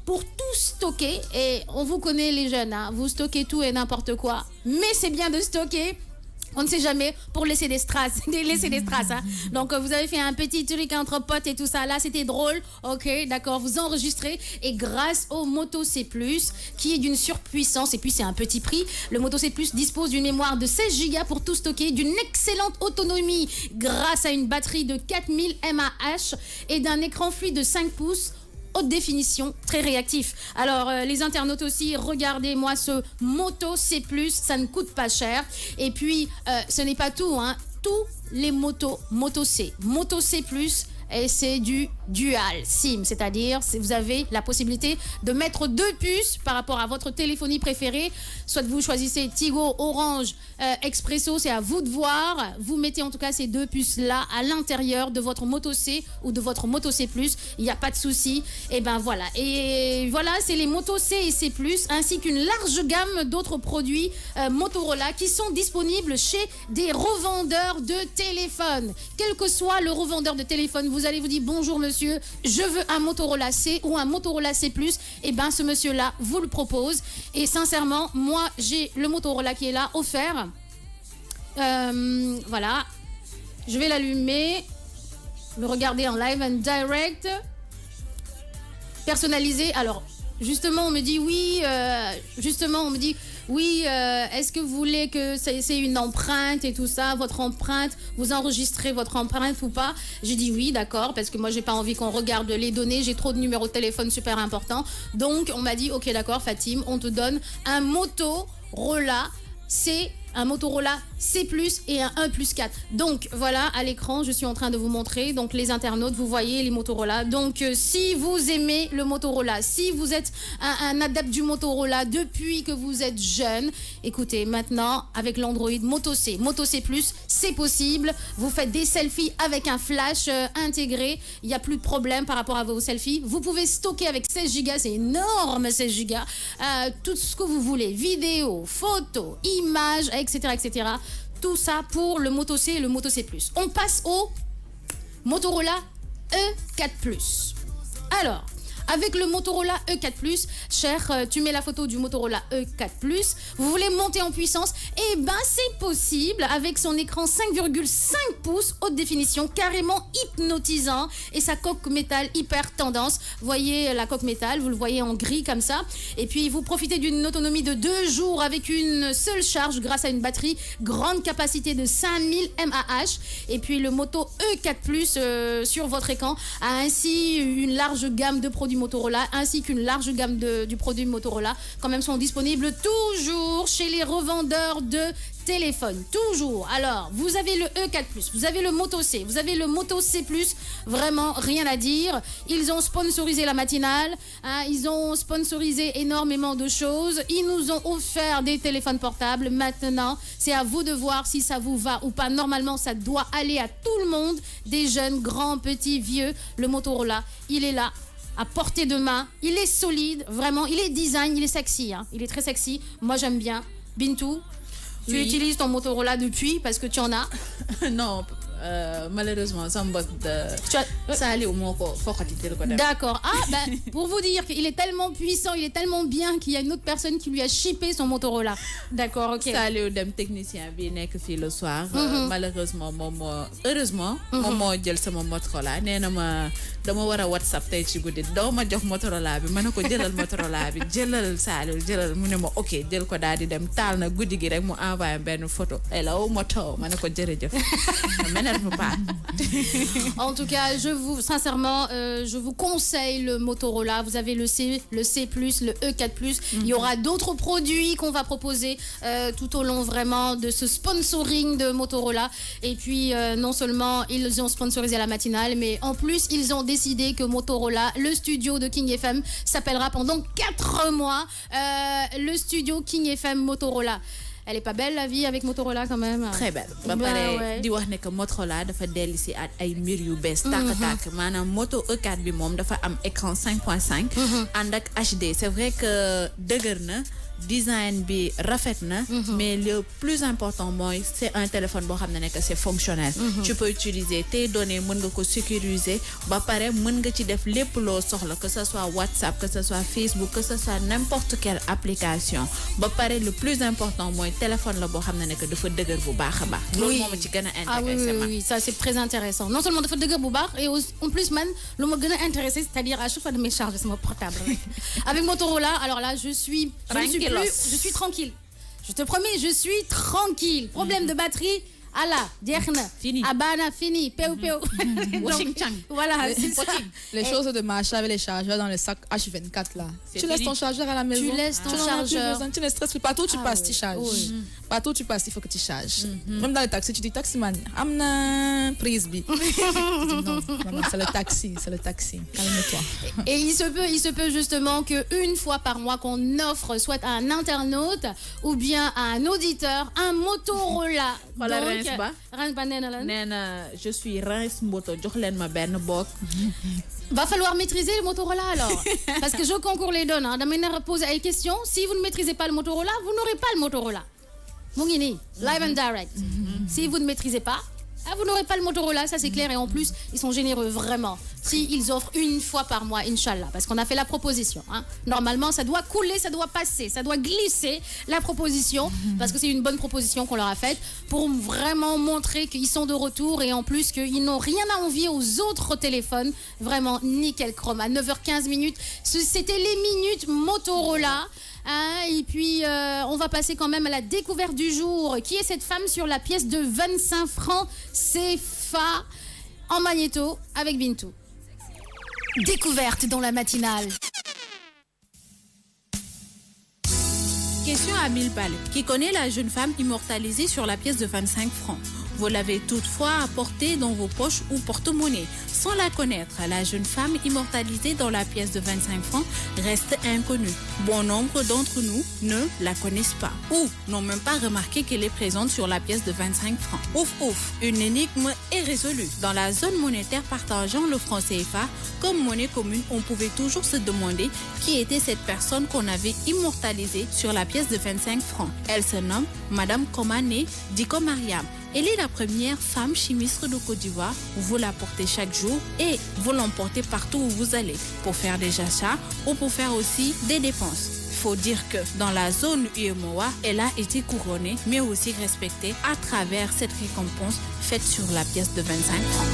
pour tout stocker. Et on vous connaît les jeunes, hein, vous stockez tout et n'importe quoi. Mais c'est bien de stocker. On ne sait jamais pour laisser des strass. Hein. Donc, vous avez fait un petit truc entre potes et tout ça. Là, c'était drôle. Ok, d'accord. Vous enregistrez. Et grâce au Moto C+, qui est d'une surpuissance, et puis c'est un petit prix, le Moto C+, dispose d'une mémoire de 16 Go pour tout stocker, d'une excellente autonomie grâce à une batterie de 4000 mAh et d'un écran fluide de 5 pouces. Haute définition, très réactif. Alors, les internautes aussi, regardez-moi ce Moto C+, ça ne coûte pas cher. Et puis, ce n'est pas tout, hein. Tous les Moto C, Moto C+, et c'est du dual SIM, c'est-à-dire vous avez la possibilité de mettre 2 puces par rapport à votre téléphonie préférée. Soit vous choisissez Tigo, Orange, Expresso, c'est à vous de voir. Vous mettez en tout cas ces 2 puces-là à l'intérieur de votre Moto C ou de votre Moto C+. Il n'y a pas de souci. Et ben voilà. Et voilà, c'est les Moto C et C+, ainsi qu'une large gamme d'autres produits Motorola qui sont disponibles chez des revendeurs de téléphones. Quel que soit le revendeur de téléphone, vous allez vous dire bonjour monsieur, je veux un Motorola C ou un Motorola C+, et ben ce monsieur-là vous le propose. Et sincèrement, moi j'ai le Motorola qui est là, offert. Voilà, je vais l'allumer, le regarder en live and direct. Personnalisé, alors justement on me dit oui, est-ce que vous voulez que c'est une empreinte et tout ça, votre empreinte, vous enregistrez votre empreinte ou pas? J'ai dit oui, d'accord, parce que moi j'ai pas envie qu'on regarde les données, j'ai trop de numéros de téléphone super importants. Donc on m'a dit ok d'accord Fatim, on te donne un Motorola C, un Motorola C+, et un 1+4. Donc voilà, à l'écran, je suis en train de vous montrer. Donc les internautes, vous voyez les Motorola. Donc si vous aimez le Motorola, si vous êtes un adepte du Motorola depuis que vous êtes jeune, écoutez, maintenant avec l'Android Moto C, c'est possible. Vous faites des selfies avec un flash intégré. Il n'y a plus de problème par rapport à vos selfies. Vous pouvez stocker avec 16 Go, c'est énorme 16 Go. Tout ce que vous voulez, vidéos, photos, images, etc., etc. Tout ça pour le Moto C et le Moto C+. On passe au Motorola E4+. Alors, avec le Motorola E4+, Cher, tu mets la photo du Motorola E4+, vous voulez monter en puissance, eh ben c'est possible avec son écran 5,5 pouces haute définition, carrément hypnotisant, et sa coque métal hyper tendance. Voyez la coque métal, vous le voyez en gris comme ça, et puis vous profitez d'une autonomie de 2 jours avec une seule charge grâce à une batterie grande capacité de 5000 mAh, et puis le Moto E4+, sur votre écran a ainsi une large gamme de produits Motorola ainsi qu'une large gamme du produit Motorola quand même sont disponibles toujours chez les revendeurs de téléphones, toujours. Alors, vous avez le E4+, vous avez le Moto C, vous avez le Moto C+, vraiment rien à dire. Ils ont sponsorisé la matinale, hein, ils ont sponsorisé énormément de choses, ils nous ont offert des téléphones portables. Maintenant, c'est à vous de voir si ça vous va ou pas. Normalement, ça doit aller à tout le monde, des jeunes, grands, petits, vieux. Le Motorola, il est là, à portée de main, il est solide, vraiment, il est design, il est sexy, hein. Il est très sexy, moi j'aime bien. Bintou, tu utilises ton Motorola depuis parce que tu en as? Non, malheureusement ça me ça allait au moko d'accord. Ah ben pour vous dire qu'il est tellement puissant, il est tellement bien qu'il y a une autre personne qui lui a shippé son Motorola. D'accord, ok. Ça allait au dem technicien bi nek fi le soir. Malheureusement heureusement moom jël sama Motorola néna ma dama wara WhatsApp tay ci goudi do ma jox Motorola bi manako jëlal Motorola bi jëlal Saliou jëlal mu ne ma ok jël ko daal di dem taal na goudi gi rek mu envoyer ben photo hello moto manako jërëjëf m'énerve pas. En tout cas, sincèrement, je vous conseille le Motorola. Vous avez le C+, le E4+. Il y aura d'autres produits qu'on va proposer tout au long vraiment de ce sponsoring de Motorola. Et puis, non seulement ils ont sponsorisé la matinale, mais en plus, ils ont décidé que Motorola, le studio de King FM, s'appellera pendant 4 mois le studio King FM Motorola. Elle est pas belle la vie avec Motorola quand même. Très belle. Ba paré di wax né que Motorola dafa dellu ci at ay mbir yu bess tak manam Moto E4 bi mom dafa am écran 5.5 and ak HD. C'est vrai que deuguer na design bi rafet na mais le plus important moi c'est un téléphone bo xamné nek c'est fonctionnel. Tu peux utiliser tes données, mën nga ko sécuriser ba paré mën nga ci def lépp lo soxla, que ce soit WhatsApp, que ce soit Facebook, que ce soit n'importe quelle application. Ba paré le plus important moi téléphone la bo xamné nek dafa deuguer bu baaxa baax. Loolu moma ci gëna intéressé. Oui, ça c'est très intéressant. Non seulement dafa deuguer bu baax et en plus man lu ma gëna intéressé, c'est-à-dire à chaque fois de me charger sur mon portable. Avec Motorola, alors là je suis tranquille. Je te promets, je suis tranquille. Problème de batterie, Allah, fini. Abana, fini. Voilà, c'est ça. Les choses de marcher avec les chargeurs dans le sac H24 là. Tu laisses ton chargeur à la maison. Tu laisses ton chargeur. Tu ne stresses plus. Partout où tu passes, tu charges. Partout où tu passes, il faut que tu charges. Même dans le taxi, tu dis taximan, amna prise bi. Non, c'est le taxi, Calme-toi. Et il se peut justement qu'une fois par mois qu'on offre soit à un internaute ou bien à un auditeur un Motorola. Voilà, je suis Reims Moto, jox len ma ben bok. Va falloir maîtriser le Motorola alors. Parce que je concours les donne. Dama leen poser ay questions. Si vous ne maîtrisez pas le Motorola, vous n'aurez pas le Motorola. Mongini, live and direct. Si vous ne maîtrisez pas, vous n'aurez pas le Motorola, ça c'est clair. Et en plus, ils sont généreux vraiment. Ils offrent une fois par mois, Inch'Allah. Parce qu'on a fait la proposition. Normalement, ça doit couler, ça doit passer, ça doit glisser la proposition. Parce que c'est une bonne proposition qu'on leur a faite. Pour vraiment montrer qu'ils sont de retour. Et en plus, qu'ils n'ont rien à envier aux autres téléphones. Vraiment, nickel chrome. À 9h15 minutes, c'était les minutes Motorola. Et puis, on va passer quand même à la découverte du jour. Qui est cette femme sur la pièce de 25 francs? C'est Fa en magnéto avec Bintou. Découverte dans la matinale. Question à 1000 balles. Qui connaît la jeune femme immortalisée sur la pièce de 25 francs? Vous l'avez toutefois apportée dans vos poches ou porte-monnaie. Sans la connaître, la jeune femme immortalisée dans la pièce de 25 francs reste inconnue. Bon nombre d'entre nous ne la connaissent pas ou n'ont même pas remarqué qu'elle est présente sur la pièce de 25 francs. Ouf, une énigme est résolue. Dans la zone monétaire partageant le franc CFA comme monnaie commune, on pouvait toujours se demander qui était cette personne qu'on avait immortalisée sur la pièce de 25 francs. Elle se nomme Madame Komane Diko Mariam. Elle est la première femme chimiste de Côte d'Ivoire. Vous la portez chaque jour et vous l'emportez partout où vous allez pour faire des achats ou pour faire aussi des dépenses. Il faut dire que dans la zone UEMOA, elle a été couronnée mais aussi respectée à travers cette récompense faite sur la pièce de 25 francs.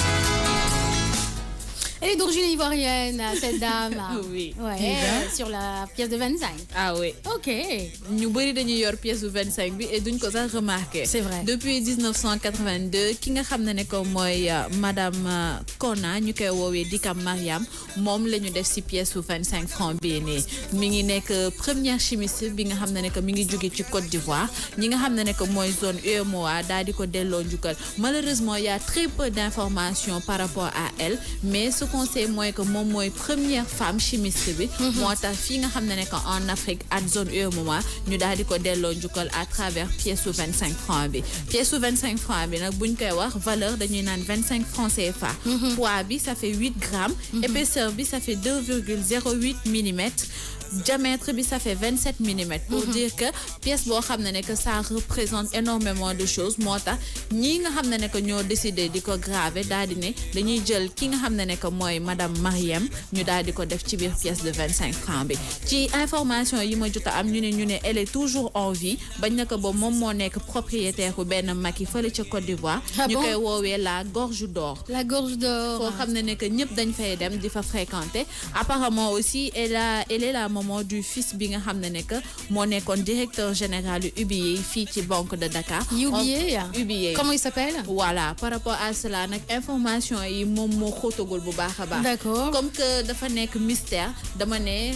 Elle est d'origine ivoirienne, cette dame. Oui. Ouais, sur la pièce de 25. Ah oui. Ok. Ñu bari dañuy yor pièce de 25 bi et duñ ko sax remarqué. C'est vrai. Depuis 1982, ki nga xam ne ko mooy madame Kona ñu koy woowee Dika Mariam moom la ñu def ci pièce de 25 francs bi nii. Mi ngi nekk première chimiste bi nga xam ne ko mi ngi jóge ci Côte d'Ivoire. Ñi nga xam ne ko mooy zone UEMOA daal di ko delloo njukkal. Malheureusement, il y a très peu d'informations par rapport à elle, mais ce foncé mooy que moom mooy première femme chimiste bi moo tax fii nga xam ne que en Afrique ak zone UEMOA ñu daal di ko delloo njukkal à travers pièce su 25 francs bi pièce su 25 francs bi nag buñ koy wax valeur dañuy naan 25 francs CFA poids bi ça fait 8 grammes épaisseur bi ça fait 2,08 millimètres diamètre bi ça fait 27 mm pour dire que pièce boo xam ne que ça représente énormément de choses moo tax ñi nga xam ne que ñoo décidé di ko graver daal di ne dañuy jël ki nga xam ne que mooy madame Mariam ñu daal di ko def ci biir pièce de 25 francs bi ci information yi ma jot a am ñu ne elle est toujours en vie bañ na ko ba moom moo nekk propriétaire bu benn maki fële ca Côte d'Ivoire ñu koy woowee la Gorge d'Or foo xam ne que ñëpp dañ fay dem di fa fréquenter apparemment aussi elle est la du fils bi nga xam ne que moo nekkoon directeur général du UBA fii ci Banque de Dakar. UBA. Comment il s'appelle? Voilà, par rapport à cela nag information yi moom moo xóotagul bu baax a baax. D'accord. Comme que dafa nekk mystère dama ne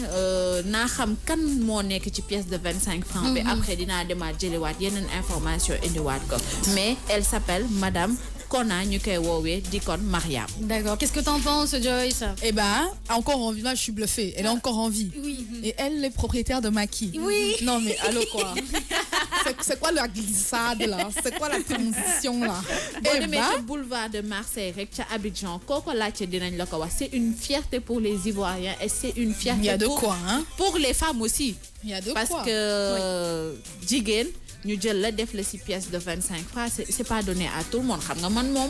naa xam kan moo nekk ci pièce de 25 francs bi après dinaa demaat jëliwaat yeneen information indiwaat ko mais elle s'appelle madame Kona ñu koy woowee Dikon Mariam. D'accord. Qu'est-ce que t'en penses, Joyce? Eh ben, encore en vie. Là, je suis bluffée. Elle est encore en vie. Oui. Et elle est propriétaire de Maki. Oui. Non, mais allô quoi? C'est quoi la glissade là? C'est quoi la transition là? Boo demee ci boulevard de Marseille rek ca Abidjan kooku laajte dinañ la ko wax. C'est une fierté pour les Ivoiriens et c'est une fierté. Il y a de quoi, hein? Pour les femmes aussi. Il y a de parce quoi? Parce que jigéen ñu jël la def la ci pièce de 25 francs c'est pas donné à tout le monde xam nga man moom.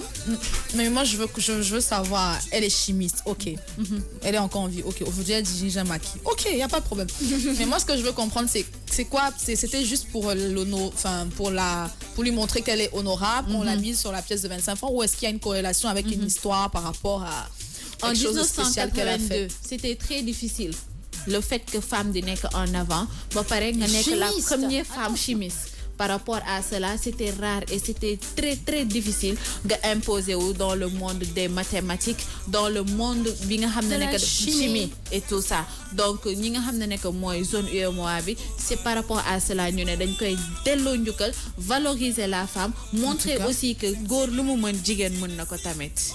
Mais moi je veux savoir, elle est chimiste, ok. Elle est encore en vie, ok. Aujourd'hui elle dirige un maquis, ok, il y a pas de problème. Mais moi ce que je veux comprendre c'est quoi, c'était juste pour l'honneur, enfin pour lui montrer qu'elle est honorable, on l'a mise sur la pièce de 25 francs ou est-ce qu'il y a une corrélation avec une histoire par rapport à quelque chose de spécial qu'elle a fait? C'était très difficile. Le fait que femme di nekk en avant ba pare nga nekk la première femme chimiste. Par rapport à cela, c'était rare et c'était très très difficile d'imposer dans le monde des mathématiques, dans le monde de la chimie et tout ça. Donc, ñi nga xam ne que mooy zone UEMOA bi, c'est par rapport à cela ñu ne dañ koy delloo njukkal, valoriser la femme, montrer aussi que góor lu mu mën jigéen mën na ko tamit.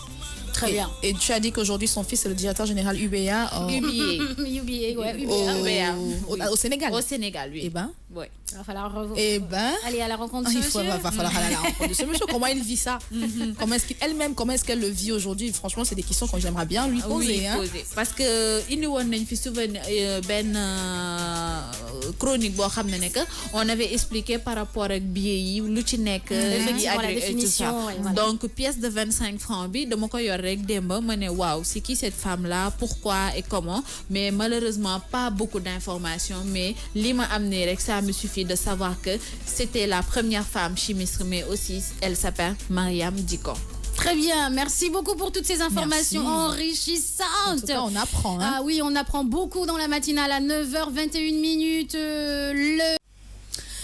Très bien. Et tu as dit qu'aujourd'hui son fils est le directeur général UBA. Au Sénégal. Au Sénégal, oui. Eh ben. Oui. Il va falloir aller à la rencontre de ce monsieur. Il va falloir aller à la rencontre de ce monsieur. Comment il vit ça? Comment est-ce qu'elle le vit aujourd'hui? Franchement, c'est des questions que j'aimerais bien lui poser. Oui, poser. Parce que il nous a fait souvenir chronique boo xam ne que on avait expliqué par rapport ak billet yi lu ci nekk la définition donc pièce de 25 francs bi dama ko yor rek démba ma ne waaw c'est qui cette femme là, pourquoi et comment, mais malheureusement pas beaucoup d'informations, mais li ma am ne rek ça me suffit de savoir que c'était la première femme chimiste mais aussi elle s'appelle Mariam Dikon. Très bien, merci beaucoup pour toutes ces informations enrichissantes. En tout cas, on apprend. Hein? Ah oui, on apprend beaucoup dans la matinale à 9h21 minutes.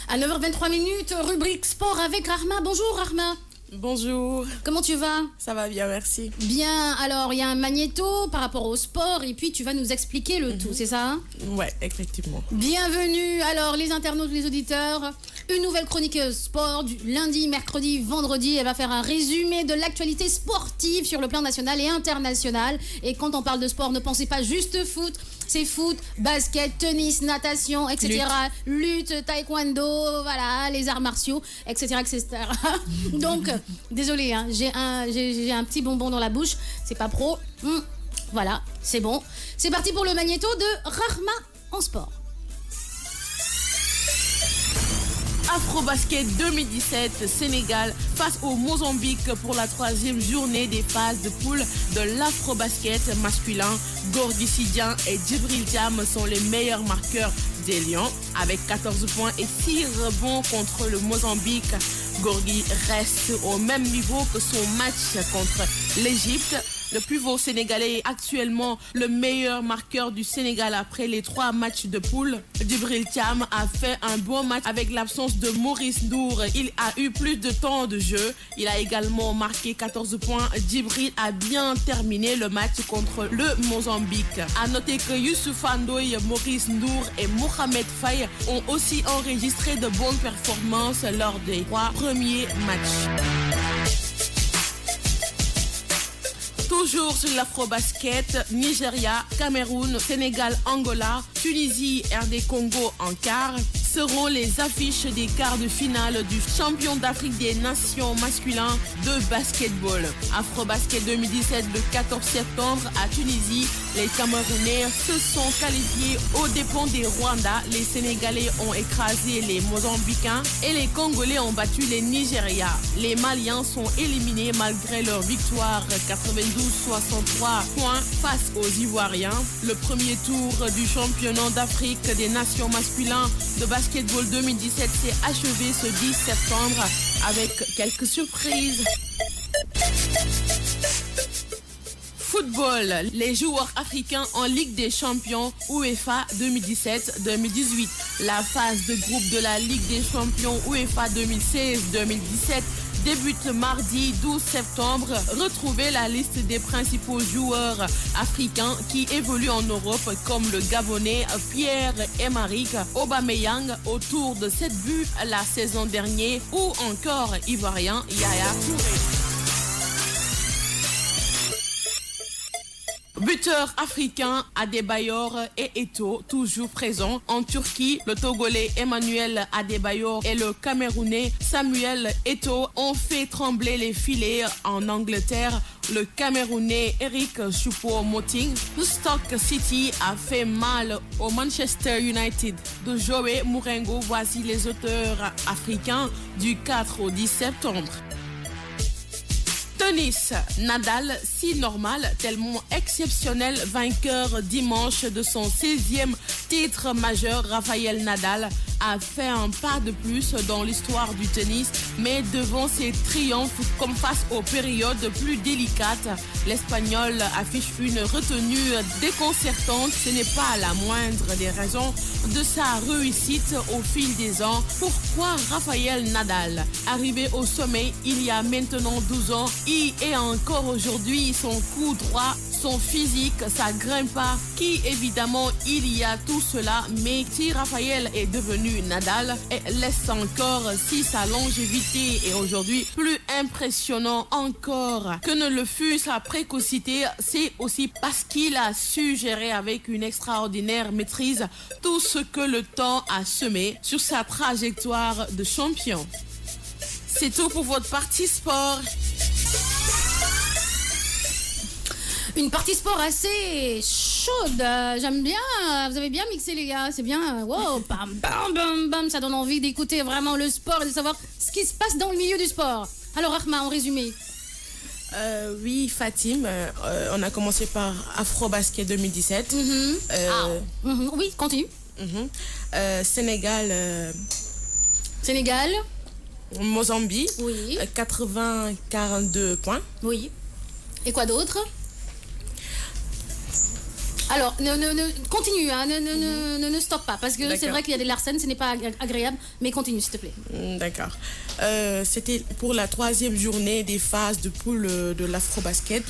À 9h23 minutes, rubrique sport avec Rahma. Bonjour Rahma. Bonjour. Comment tu vas? Ça va bien, merci. Bien, alors il y a un magnéto par rapport au sport et puis tu vas nous expliquer le tout, c'est ça hein? Ouais, effectivement. Bienvenue, alors les internautes, les auditeurs, une nouvelle chronique sport du lundi, mercredi, vendredi. Elle va faire un résumé de l'actualité sportive sur le plan national et international. Et quand on parle de sport, ne pensez pas juste foot. C'est foot, basket, tennis, natation, etc. Lutte, taekwondo, voilà, les arts martiaux, etc. etc. Donc, désolé, hein, j'ai un petit bonbon dans la bouche. C'est pas pro. Voilà, c'est bon. C'est parti pour le magnéto de Rahma en sport. Afrobasket 2017, Sénégal face au Mozambique pour la 3e journée des phases de poule de l'Afrobasket masculin. Gorgui Sidian et Djibril Thiam sont les meilleurs marqueurs des Lions avec 14 points et 6 rebonds contre le Mozambique. Gorgui reste au même niveau que son match contre l'Égypte. Le pivot sénégalais est actuellement le meilleur marqueur du Sénégal après les 3 matchs de poule. Djibril Thiam a fait un bon match avec l'absence de Maurice Ndour. Il a eu plus de temps de jeu. Il a également marqué 14 points. Djibril a bien terminé le match contre le Mozambique. À noter que Youssouf Ndoye, Maurice Ndour et Mohamed Faye ont aussi enregistré de bonnes performances lors des 3 premiers matchs. Toujours sur l'afro-basket, Nigeria, Cameroun, Sénégal, Angola, Tunisie, RD Congo en quart seront les affiches des quarts de finale du champion d'Afrique des nations masculins de basketball. Afro-basket 2017 le 14 septembre à Tunisie, les Camerounais se sont qualifiés aux dépens des Rwandais. Les Sénégalais ont écrasé les Mozambicains et les Congolais ont battu les Nigérias. Les Maliens sont éliminés malgré leur victoire 92-63 points face aux Ivoiriens. Le premier tour du championnat d'Afrique des nations masculins de basketball 2017 s'est achevé ce 10 septembre avec quelques surprises. Football, les joueurs africains en Ligue des champions UEFA 2017-2018. La phase de groupe de la Ligue des champions UEFA 2016-2017 débute mardi 12 septembre. Retrouvez la liste des principaux joueurs africains qui évoluent en Europe comme le Gabonais Pierre-Emerick Aubameyang autour de 7 buts la saison dernière ou encore Ivoirien Yaya Touré. Buteurs africains Adebayor et Eto'o, toujours présents. En Turquie, le Togolais Emmanuel Adebayor et le Camerounais Samuel Eto'o ont fait trembler les filets. En Angleterre, le Camerounais Eric Choupo-Moting de Stoke City a fait mal au Manchester United de Joe Mourinho. Voici les auteurs africains du 4 au 10 septembre. Tennis, Nadal, si normal, tellement exceptionnel, vainqueur dimanche de son 16e titre majeur. Raphaël Nadal a fait un pas de plus dans l'histoire du tennis, mais devant ses triomphes comme face aux périodes plus délicates, l'Espagnol affiche une retenue déconcertante. Ce n'est pas la moindre des raisons de sa réussite au fil des ans. Pourquoi Raphaël Nadal, arrivé au sommet il y a maintenant 12 ans, et encore aujourd'hui, son coup droit, son physique, sa grimpe, qui évidemment il y a tout cela, mais si Raphaël est devenu Nadal, et laisse encore si sa longévité est aujourd'hui plus impressionnant encore que ne le fut sa précocité, c'est aussi parce qu'il a su gérer avec une extraordinaire maîtrise tout ce que le temps a semé sur sa trajectoire de champion. C'est tout pour votre partie sport. Une partie sport assez chaude, j'aime bien, vous avez bien mixé les gars, c'est bien, wow, bam, bam, bam, bam, ça donne envie d'écouter vraiment le sport et de savoir ce qui se passe dans le milieu du sport. Alors Rahma, en résumé. Oui, Fatim, on a commencé par Afro-Basket 2017. Oui, continue. Sénégal. Sénégal. Mozambique. Oui. 42 points. Oui. Et quoi d'autre? Alors, continue, hein, ne stoppe pas, parce que c'est vrai qu'il y a des larcènes, ce n'est pas agréable, mais continue, s'il te plaît. D'accord. C'était pour la 3e journée des phases de poule de l'Afro-Basket,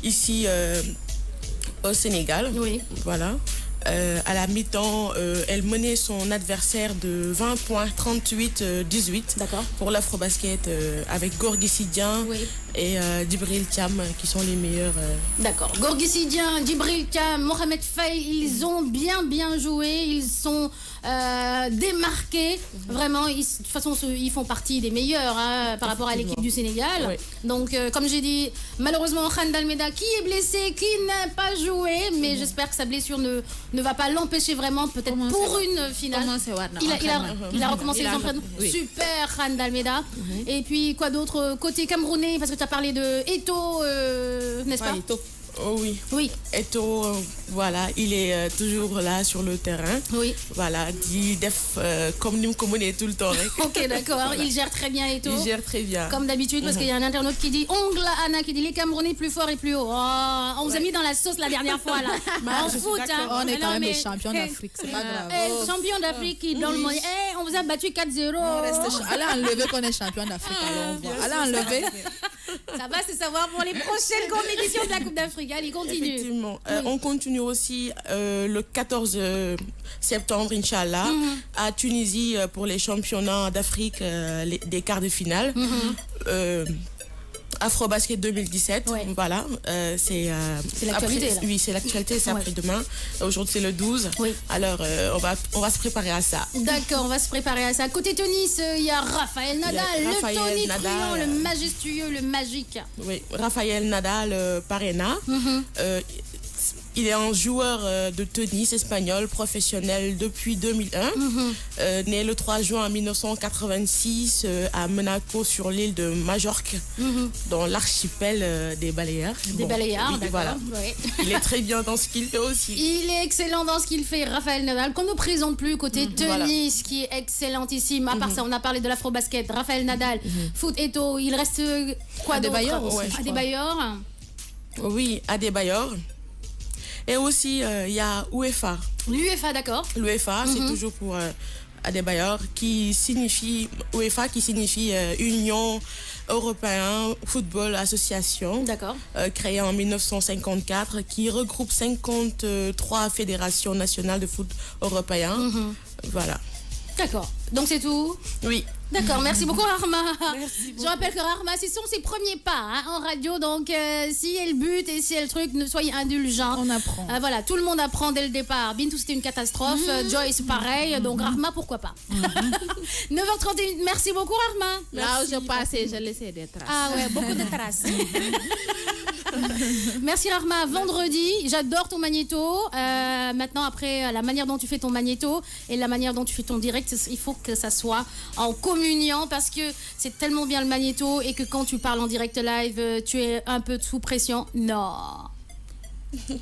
ici au Sénégal. Oui. Voilà. À la mi-temps, elle menait son adversaire de 20 points, 38-18 pour l'Afro-Basket avec Gorgui Sidian et Djibril Thiam qui sont les meilleurs. D'accord. Gorgui Sidian, Djibril Thiam, Mohamed Faye, ils ont bien joué, ils sont démarqués. Vraiment, de toute façon, ils font partie des meilleurs par rapport à l'équipe du Sénégal. Oui. Donc, comme j'ai dit, malheureusement, Khan Dalmeda qui est blessé, qui n'a pas joué, mais j'espère que sa blessure ne va pas l'empêcher vraiment, peut-être pour une finale. Il a recommencé les entraînements. Super, Khan Dalmeda. Et puis, quoi d'autre? Côté camerounais, parce que tu as parlé de Eto'o, n'est-ce pas? Eto'o. Oh oui. Oui. Eto'o, voilà, il est toujours là sur le terrain. Oui. Voilà, il def comme nous communiquons tout le temps. Ok, d'accord. Voilà. Il gère très bien Eto'o. Il gère très bien. Comme d'habitude, parce qu'il y a un internaute qui dit Ongle Anna qui dit les Camerounais plus forts et plus haut. Oh, on vous a mis dans la sauce la dernière fois là. En foot, hein. On est quand même les champions d'Afrique, c'est pas grave. Champion d'Afrique qui dans le monde. On vous a battu 4-0. Allez enlever qu'on est champion d'Afrique. Alors on voit. Allez enlever. Ça va se savoir pour les prochaines compétitions de la Coupe d'Afrique. Allez, continue. Effectivement. On continue aussi le 14 septembre, Inch'Allah, à Tunisie pour les championnats d'Afrique des quarts de finale. Afrobasket 2017, voilà. C'est l'actualité. Oui, c'est l'actualité, c'est après-demain. Aujourd'hui, c'est le 12. Oui. Alors, on va se préparer à ça. D'accord, on va se préparer à ça. Côté tennis, il y a Rafael Nadal, le tonitruant, le majestueux, le magique. Oui, Rafael Nadal Parena. Il est un joueur de tennis espagnol professionnel depuis 2001, né le 3 juin 1986 à Monaco sur l'île de Majorque, dans l'archipel des Baléares. Des Baléares, d'accord. Voilà. Ouais. Il est très bien dans ce qu'il fait aussi. Il est excellent dans ce qu'il fait, Rafael Nadal, qu'on ne présente plus côté tennis, qui est excellentissime. À part ça, on a parlé de l'afro-basket, Rafael Nadal, foot et tout. Il reste quoi d'autre? Adebayor. Oui, Adebayor. Et aussi, il y a UEFA. L'UEFA, d'accord. L'UEFA, c'est toujours pour Adebayor, UEFA qui signifie Union Européenne Football Association. D'accord. Créée en 1954, qui regroupe 53 fédérations nationales de foot européen. Voilà. D'accord. Donc c'est tout? Oui. D'accord, merci beaucoup Rahma. Merci beaucoup. Je rappelle que Rahma, ce sont ses premiers pas en radio, donc si elle bute et si elle truc, ne soyez indulgents. On apprend. Voilà, tout le monde apprend dès le départ. Bintou, c'était une catastrophe. Joyce, pareil. Donc Rahma, pourquoi pas. 9h31, merci beaucoup Rahma. Là où je passais, je laissais des traces. Ah ouais, beaucoup de traces. Merci Rahma. Vendredi, j'adore ton magnéto. Maintenant, après, la manière dont tu fais ton magnéto et la manière dont tu fais ton direct, il faut que ça soit en communion parce que c'est tellement bien le magnéto et que quand tu parles en direct live, tu es un peu sous pression. Non.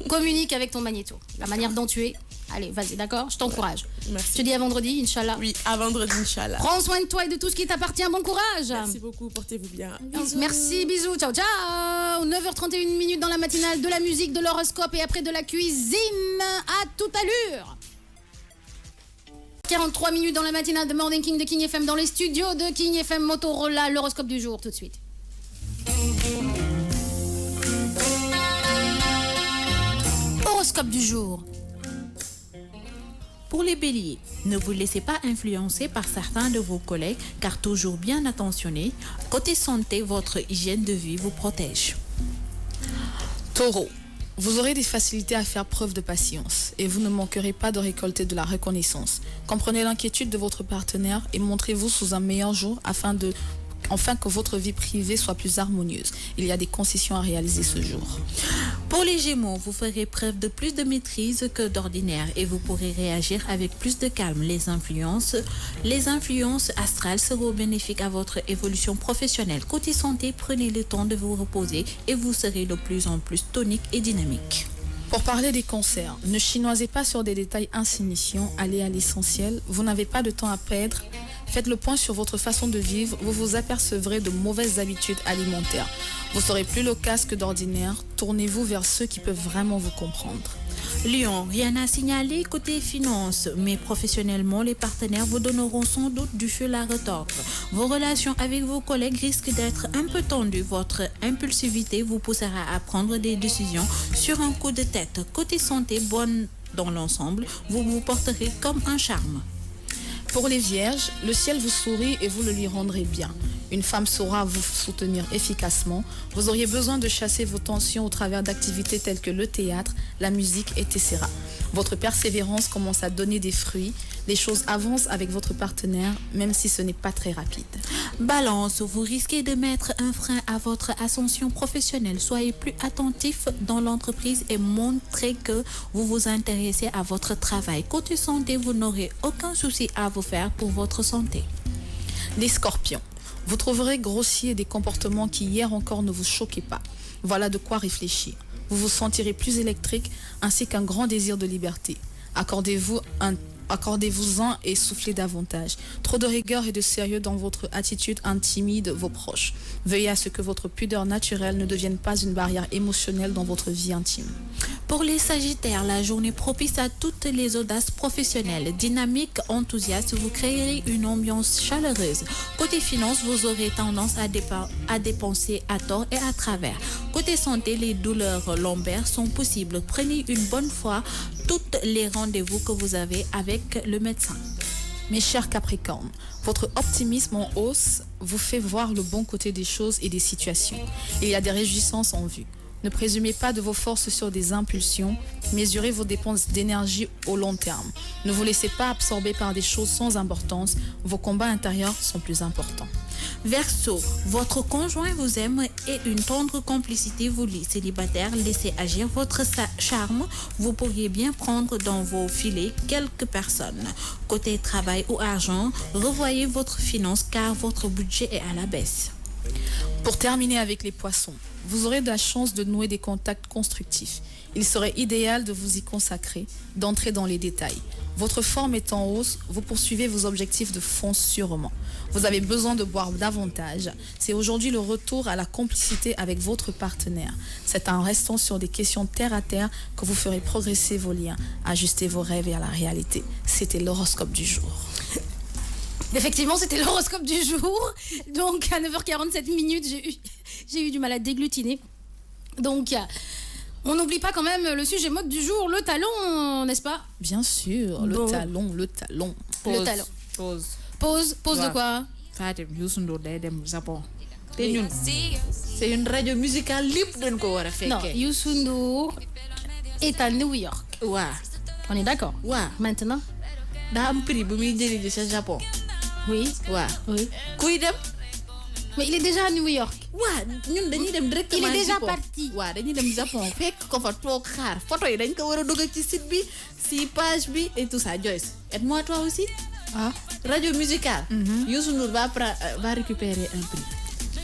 Communique avec ton magnéto. La manière dont tu es. Allez, vas-y, d'accord? Je t'encourage. Merci. Je te dis à vendredi, Inch'Allah. Oui, à vendredi, Inch'Allah. Prends soin de toi et de tout ce qui t'appartient. Bon courage. Merci beaucoup, portez-vous bien. Merci, bisous, ciao, ciao. 9h31 dans la matinale, de la musique, de l'horoscope et après de la cuisine. À toute allure. 43 minutes dans la matinale de Morning King de King FM dans les studios de King FM Motorola. L'horoscope du jour, tout de suite. Horoscope du jour. Pour les béliers, ne vous laissez pas influencer par certains de vos collègues car toujours bien attentionnés. Côté santé, votre hygiène de vie vous protège. Taureau, vous aurez des facilités à faire preuve de patience et vous ne manquerez pas de récolter de la reconnaissance. Comprenez l'inquiétude de votre partenaire et montrez-vous sous un meilleur jour afin que votre vie privée soit plus harmonieuse. Il y a des concessions à réaliser ce jour. Pour les Gémeaux, vous ferez preuve de plus de maîtrise que d'ordinaire et vous pourrez réagir avec plus de calme. Les influences astrales seront bénéfiques à votre évolution professionnelle. Côté santé, prenez le temps de vous reposer et vous serez de plus en plus tonique et dynamique. Pour parler des cancers, ne chinoisez pas sur des détails insignifiants, allez à l'essentiel. Vous n'avez pas de temps à perdre. Faites le point sur votre façon de vivre, vous vous apercevrez de mauvaises habitudes alimentaires. Vous serez plus loquace que d'ordinaire, tournez-vous vers ceux qui peuvent vraiment vous comprendre. Lion, rien à signaler côté finance, mais professionnellement, les partenaires vous donneront sans doute du fil à retordre. Vos relations avec vos collègues risquent d'être un peu tendues. Votre impulsivité vous poussera à prendre des décisions sur un coup de tête. Côté santé, bonne dans l'ensemble, vous vous porterez comme un charme. Pour les vierges, le ciel vous sourit et vous le lui rendrez bien. Une femme saura vous soutenir efficacement. Vous auriez besoin de chasser vos tensions au travers d'activités telles que le théâtre, la musique, etc. Votre persévérance commence à donner des fruits. Les choses avancent avec votre partenaire, même si ce n'est pas très rapide. Balance, vous risquez de mettre un frein à votre ascension professionnelle. Soyez plus attentif dans l'entreprise et montrez que vous vous intéressez à votre travail. Côté santé, vous n'aurez aucun souci à vous faire pour votre santé. Les scorpions, vous trouverez grossiers des comportements qui hier encore ne vous choquaient pas. Voilà de quoi réfléchir. Vous vous sentirez plus électrique ainsi qu'un grand désir de liberté. Accordez-vous-en et soufflez davantage. Trop de rigueur et de sérieux dans votre attitude intimide vos proches. Veuillez à ce que votre pudeur naturelle ne devienne pas une barrière émotionnelle dans votre vie intime. Pour les Sagittaires, la journée propice à toutes les audaces professionnelles. Dynamique, enthousiaste, vous créerez une ambiance chaleureuse. Côté finance, vous aurez tendance à dépenser à tort et à travers. Côté santé, les douleurs lombaires sont possibles. Prenez une bonne fois tous les rendez-vous que vous avez avec le médecin. Mes chers Capricornes, votre optimisme en hausse vous fait voir le bon côté des choses et des situations. Il y a des réjouissances en vue. Ne présumez pas de vos forces sur des impulsions, mesurez vos dépenses d'énergie au long terme. Ne vous laissez pas absorber par des choses sans importance, vos combats intérieurs sont plus importants. Verseau, votre conjoint vous aime et une tendre complicité vous lie. Célibataire, laissez agir votre charme. Vous pourriez bien prendre dans vos filets quelques personnes. Côté travail ou argent, revoyez votre finance car votre budget est à la baisse. Pour terminer avec les poissons, vous aurez de la chance de nouer des contacts constructifs. Il serait idéal de vous y consacrer, d'entrer dans les détails. Votre forme est en hausse, vous poursuivez vos objectifs de fond sûrement. Vous avez besoin de boire davantage. C'est aujourd'hui le retour à la complicité avec votre partenaire. C'est en restant sur des questions terre à terre que vous ferez progresser vos liens, ajuster vos rêves à la réalité. C'était l'horoscope du jour. Effectivement, c'était l'horoscope du jour. Donc, à 9h47 minutes, j'ai eu du mal à déglutiner. Donc, on n'oublie pas quand même le sujet mode du jour, le talon, n'est-ce pas? Bien sûr, le talon. Pause, le talon. Pause de quoi? Fatim, Youssou Ndour day dem Japon. C'est une radio musicale libre de ko wara fekke. Non, Youssou Ndour est à New York. Ouais. On est d'accord? Ouais. Maintenant? Da am prix bu muy jëli ci Japon. Oui. Ouais. Oui. Kuy dem? Mais il est déjà à New York. Ouais, ñun dañuy dem directement. Il est déjà parti. Ouais, dañuy dem Japon fekk ko fa toog xaar. Photo yi dañ ko wara duggal ci site bi, ci page bi et tout ça. Joyce, aide-moi toi aussi. Ah, Radio musicale. Youssou Ndour va récupérer un prix.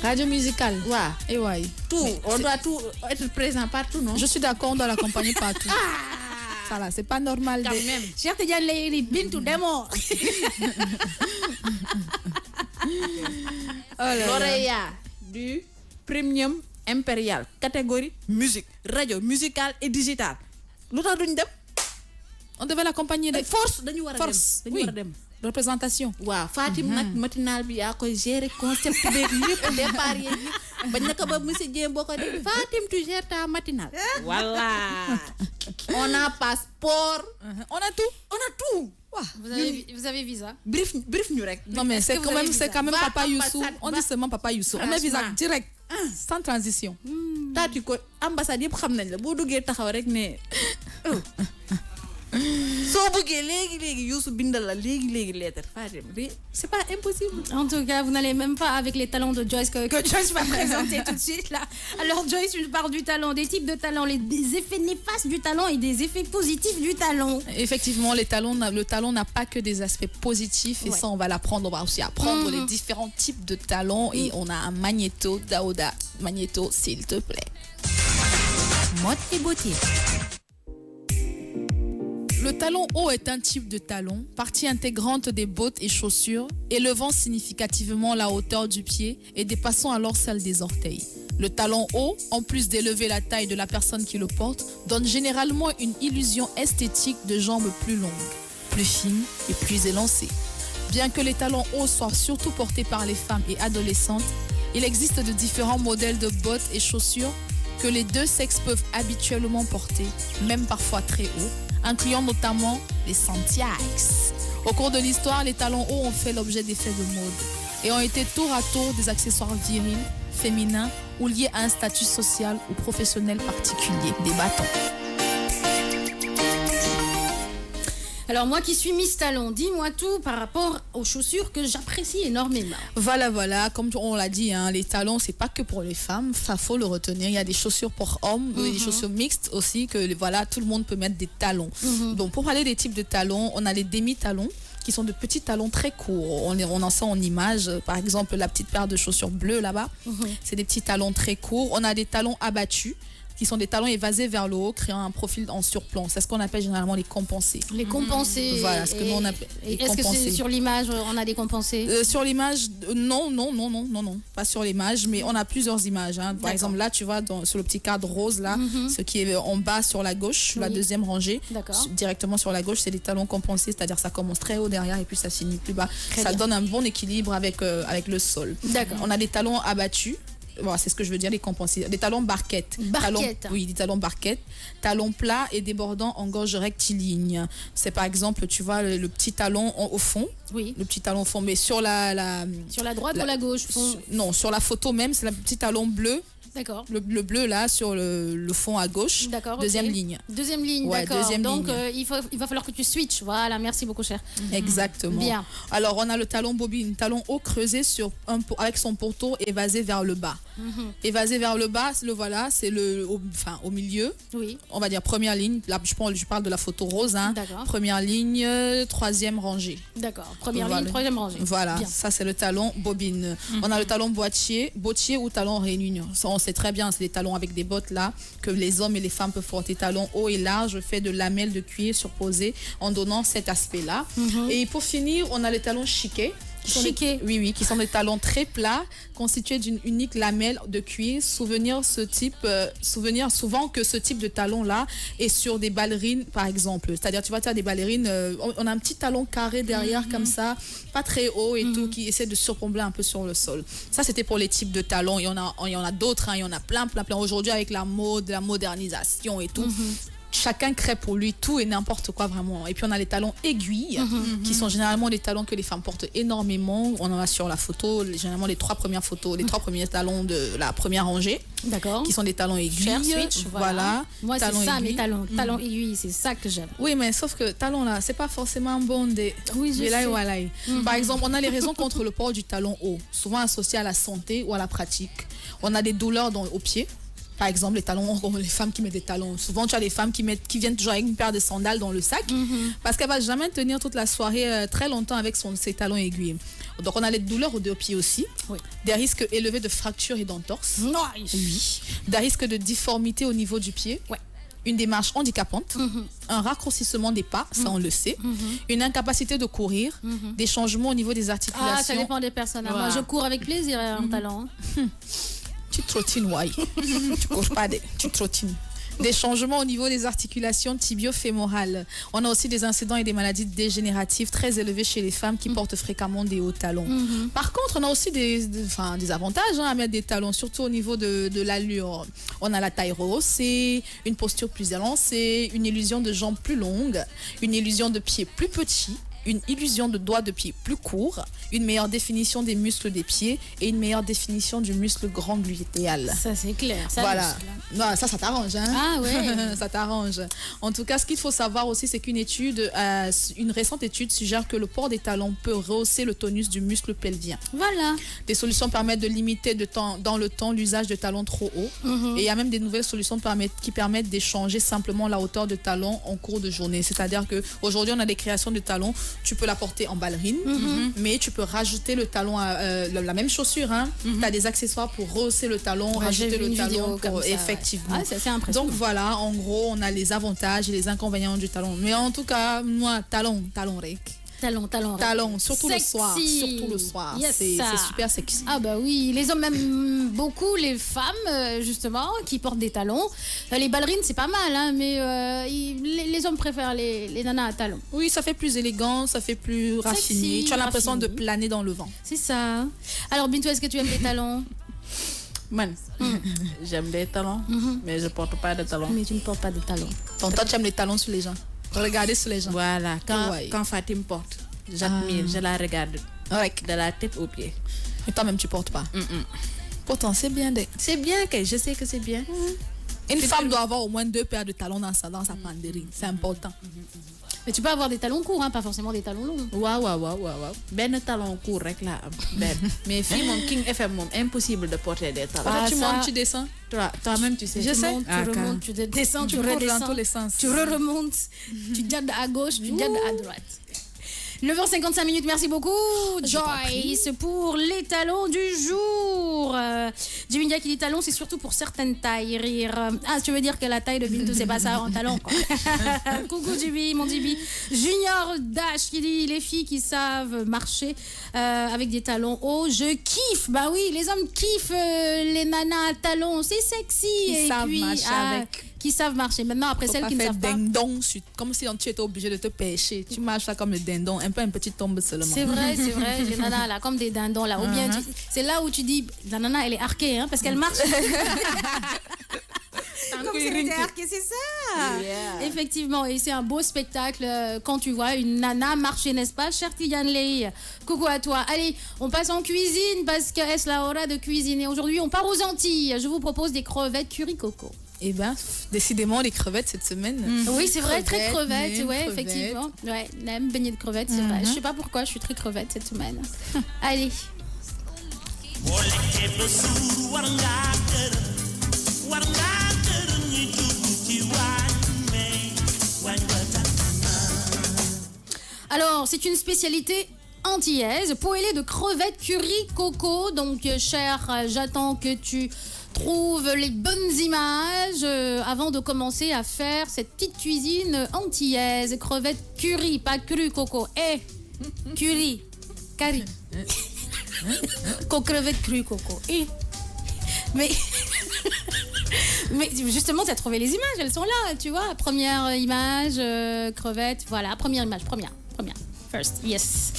radio musicale. Ouais. Et ouais. Tout, on doit tout être présent partout, non? Je suis d'accord, on doit l'accompagner partout. Ça là, c'est pas normal. Quand même. Cher Tidiane, les bintu demo. Lauréat du Premium Impérial, catégorie musique, radio musicale et digitale. Lu tax duñ dem? On devait l'accompagner de Force dañu war a dem. Dañu war a dem. Représentation. waaw Fatim nag matinal bi yaa koy gérer concept beeg lépp départ yeeg yi bañ naka ba monsieur Dieng boo ko def Fatim tu gères ta matinale. Voilà. On a passeport. On a tout. Vous avez visa? Brief ñu rek. Non mais c'est quand même Va Papa Youssou. ambassade, On dit seulement Papa Youssou. On met visa direct, sans transition. taati ko ambassade yëpp xam nañ la boo duggee taxaw rek ne soo bëggee léegi Youssou bindal la léegi lettre Fatim c'est pas impossible. En tout cas, vous n'allez même pas avec les talents de Joyce que Joyce va présenter tout de suite là. Alors Joyce, je parle du talent, des types de talents, des effets néfastes du talent et des effets positifs du talent. Effectivement, le talent n'a pas que des aspects positifs et ça on va l'apprendre. On va aussi apprendre les différents types de talents et on a un magnéto, Daouda. Magnéto, s'il te plaît. Mode et beauté. Le talon haut est un type de talon, partie intégrante des bottes et chaussures, élevant significativement la hauteur du pied et dépassant alors celle des orteils. Le talon haut, en plus d'élever la taille de la personne qui le porte, donne généralement une illusion esthétique de jambes plus longues, plus fines et plus élancées. Bien que les talons hauts soient surtout portés par les femmes et adolescentes, il existe de différents modèles de bottes et chaussures que les deux sexes peuvent habituellement porter, même parfois très haut, incluant notamment les Santiago. Au cours de l'histoire, les talons hauts ont fait l'objet d'effets de mode et ont été tour à tour des accessoires virils, féminins ou liés à un statut social ou professionnel particulier, des bâtons. Alors moi qui suis Miss Talon, dis-moi tout par rapport aux chaussures que j'apprécie énormément. Voilà, comme on l'a dit, les talons c'est pas que pour les femmes, ça faut le retenir. Il y a des chaussures pour hommes, des chaussures mixtes aussi que tout le monde peut mettre des talons. Donc pour parler des types de talons, on a les demi-talons qui sont de petits talons très courts. On en sent en image, par exemple la petite paire de chaussures bleues là-bas, c'est des petits talons très courts. On a des talons abattus, qui sont des talons évasés vers le haut, créant un profil en surplomb. C'est ce qu'on appelle généralement les compensés. Les compensés. Voilà, ce que nous on appelle les compensés. Est-ce que c'est sur l'image, on a des compensés? Sur l'image, non, pas sur l'image, mais on a plusieurs images. Par exemple, là, tu vois, sur le petit cadre rose, là, ce qui est en bas sur la gauche, la deuxième rangée, directement sur la gauche, c'est des talons compensés, c'est-à-dire ça commence très haut derrière et puis ça finit plus bas. Ça donne un bon équilibre avec le sol. D'accord. On a des talons abattus, Voilà, c'est ce que je veux dire, les compensations. Des talons barquettes. Oui, des talons barquettes. Talons plats et débordants en gorge rectiligne. C'est par exemple, tu vois, le petit talon au fond. Oui. Le petit talon au fond, mais sur sur la droite ou la gauche? Non, sur la photo même, c'est le petit talon bleu. D'accord. Le bleu là sur le fond à gauche. D'accord. Deuxième ligne. Deuxième ligne, ouais, d'accord. Deuxième donc ligne. il va falloir que tu switches. Voilà, merci beaucoup, cher. Exactement. Bien. Alors on a le talon bobine, talon haut creusé avec son pourtour évasé vers le bas. Évasé vers le bas, le voilà, c'est au milieu. Oui. On va dire première ligne. Là, je parle de la photo rose. Hein. D'accord. Première ligne, troisième rangée. D'accord. Première ligne, troisième rangée. Voilà, bien. ça c'est le talon bobine. On a le talon boîtier ou talon réunion. Ça, on sait très bien, c'est des talons avec des bottes là que les hommes et les femmes peuvent porter. Talons hauts et larges faits de lamelles de cuir surposées en donnant cet aspect là. Et pour finir, on a les talons chiquets. Oui, qui sont des talons très plats, constitués d'une unique lamelle de cuir. Souvenir souvent que ce type de talon-là est sur des ballerines, par exemple. C'est-à-dire, tu vois, tu as des ballerines, on a un petit talon carré derrière, comme ça, pas très haut et tout, qui essaie de surplomber un peu sur le sol. Ça, c'était pour les types de talons. Il y en a d'autres, hein, il y en a plein. Aujourd'hui, avec la mode, la modernisation et tout, chacun crée pour lui tout et n'importe quoi vraiment. Et puis on a les talons aiguilles qui sont généralement des talons que les femmes portent énormément. On en a sur la photo, généralement les trois premières photos, les trois premiers talons de la première rangée. D'accord. Qui sont des talons aiguilles. Switch, voilà. Moi c'est ça mes talons aiguilles, c'est ça que j'aime. Oui, mais sauf que talon là, c'est pas forcément bon des. Oui, je sais. Par exemple, on a les raisons contre le port du talon haut, souvent associées à la santé ou à la pratique. On a des douleurs au pied. Par exemple, les talons, les femmes qui mettent des talons. Souvent, tu as des femmes qui viennent toujours avec une paire de sandales dans le sac parce qu'elle va jamais tenir toute la soirée très longtemps avec ses talons aiguilles. Donc, on a les douleurs aux deux pieds aussi. Oui. Des risques élevés de fractures et d'entorses. Nice. Oui. Des risques de difformité au niveau du pied. Ouais. Une démarche handicapante, un raccourcissement des pas, ça on le sait, une incapacité de courir, des changements au niveau des articulations. Ah, ça dépend des personnes. Moi, je cours avec plaisir en talons. Tu trottines, ouais. Tu cours pas, tu trottines. Des changements au niveau des articulations tibio-fémorales. On a aussi des incidents et des maladies dégénératives très élevées chez les femmes qui portent fréquemment des hauts talons. Par contre, on a aussi des avantages à mettre des talons, surtout au niveau de l'allure. On a la taille rehaussée, une posture plus élancée, une illusion de jambes plus longues, une illusion de pieds plus petits, une illusion de doigts de pied plus courts, une meilleure définition des muscles des pieds et une meilleure définition du muscle grand glutéal. Ça, c'est clair. Ça, voilà. Non, ça t'arrange. Hein? Ah ouais. Ça t'arrange. En tout cas, ce qu'il faut savoir aussi, c'est une récente étude suggère que le port des talons peut rehausser le tonus du muscle pelvien. Voilà. Des solutions permettent de limiter dans le temps l'usage de talons trop hauts. Et il y a même des nouvelles solutions qui permettent d'échanger simplement la hauteur de talons en cours de journée. C'est-à-dire qu'aujourd'hui, on a des créations de talons. Tu peux la porter en ballerine, mais tu peux rajouter le talon à la même chaussure. Hein. Tu as des accessoires pour rehausser le talon, rajouter le talon. Effectivement. Ouais. Ah, c'est assez impressionnant. Donc voilà, en gros, on a les avantages et les inconvénients du talon. Mais en tout cas, moi, talon, rec. Talon, surtout le soir. Yes, c'est super sexy. Ah bah oui, les hommes même beaucoup, les femmes justement qui portent des talons. Les ballerines c'est pas mal, hein, mais les hommes préfèrent les nanas à talons. Oui, ça fait plus élégant, ça fait plus raffiné. Tu as l'impression de planer dans le vent. C'est ça. Alors Bintou, est-ce que tu aimes les talons? J'aime les talons, mais je porte pas de talons. Mais tu ne portes pas de talons. Toi, tu aimes les talons sur les gens. Regardez sur les gens. Voilà, quand Fatim porte, j'admire, je la regarde de la tête aux pieds. Et toi-même, tu portes pas. Pourtant, c'est bien. C'est bien, je sais que c'est bien. Une femme doit avoir au moins 2 paires de talons dans sa panderie. C'est important. Mais tu peux avoir des talons courts, hein, pas forcément des talons longs. Waaw. Ben talon court rek la am. Ben. Mais fille mon King FM moom impossible de porter des talons. Tu montes, tu descends. Toi-même tu sais. Je sais. Tu remontes, tu descends, tu redescends. Dans tous les sens. Tu remontes, tu jades à gauche, tu jades à droite. 9h55, merci beaucoup Joyce pour les talons du jour. Jimindia qui dit talons, c'est surtout pour certaines tailles. Rire. Ah, tu veux dire que la taille de Bintou, c'est pas ça en talons, quoi. Coucou Jibi, mon Jibi. Junior Dash qui dit les filles qui savent marcher avec des talons hauts, je kiffe. Bah oui, les hommes kiffent les nanas à talons, c'est sexy. Ils savent marcher avec. qui savent marcher. Maintenant, après celles qui ne savent pas. Dindon, comme si tu étais obligé de te pêcher. Tu marches là comme le dindon, un peu une petite tombe seulement. C'est vrai, les nanas là, comme des dindons là. Ou bien c'est là où tu dis, la nana elle est arquée, hein, parce qu'elle marche. Comme si elle était arquée, c'est ça. Yeah. Effectivement, et c'est un beau spectacle quand tu vois une nana marcher, n'est-ce pas, cher Tidiane Ley? Coucou à toi. Allez, on passe en cuisine parce que est-ce la hora de cuisiner. Aujourd'hui, on part aux Antilles. Je vous propose des crevettes curry coco. Eh bien, décidément, les crevettes cette semaine. Oui, c'est vrai, très crevettes, ouais, effectivement. Ouais, même beignet de crevettes, c'est vrai. Je sais pas pourquoi, je suis très crevette cette semaine. Allez. Alors, c'est une spécialité antillaise, poêlée de crevettes curry coco. Donc, cher, j'attends que tu trouves les bonnes images avant de commencer à faire cette petite cuisine antillaise. Crevettes curry, pas cru coco. Curry, curry. Crevettes cru coco. Mais justement, tu as trouvé les images, elles sont là, tu vois. Première image, crevettes, voilà, première image, première. First, yes.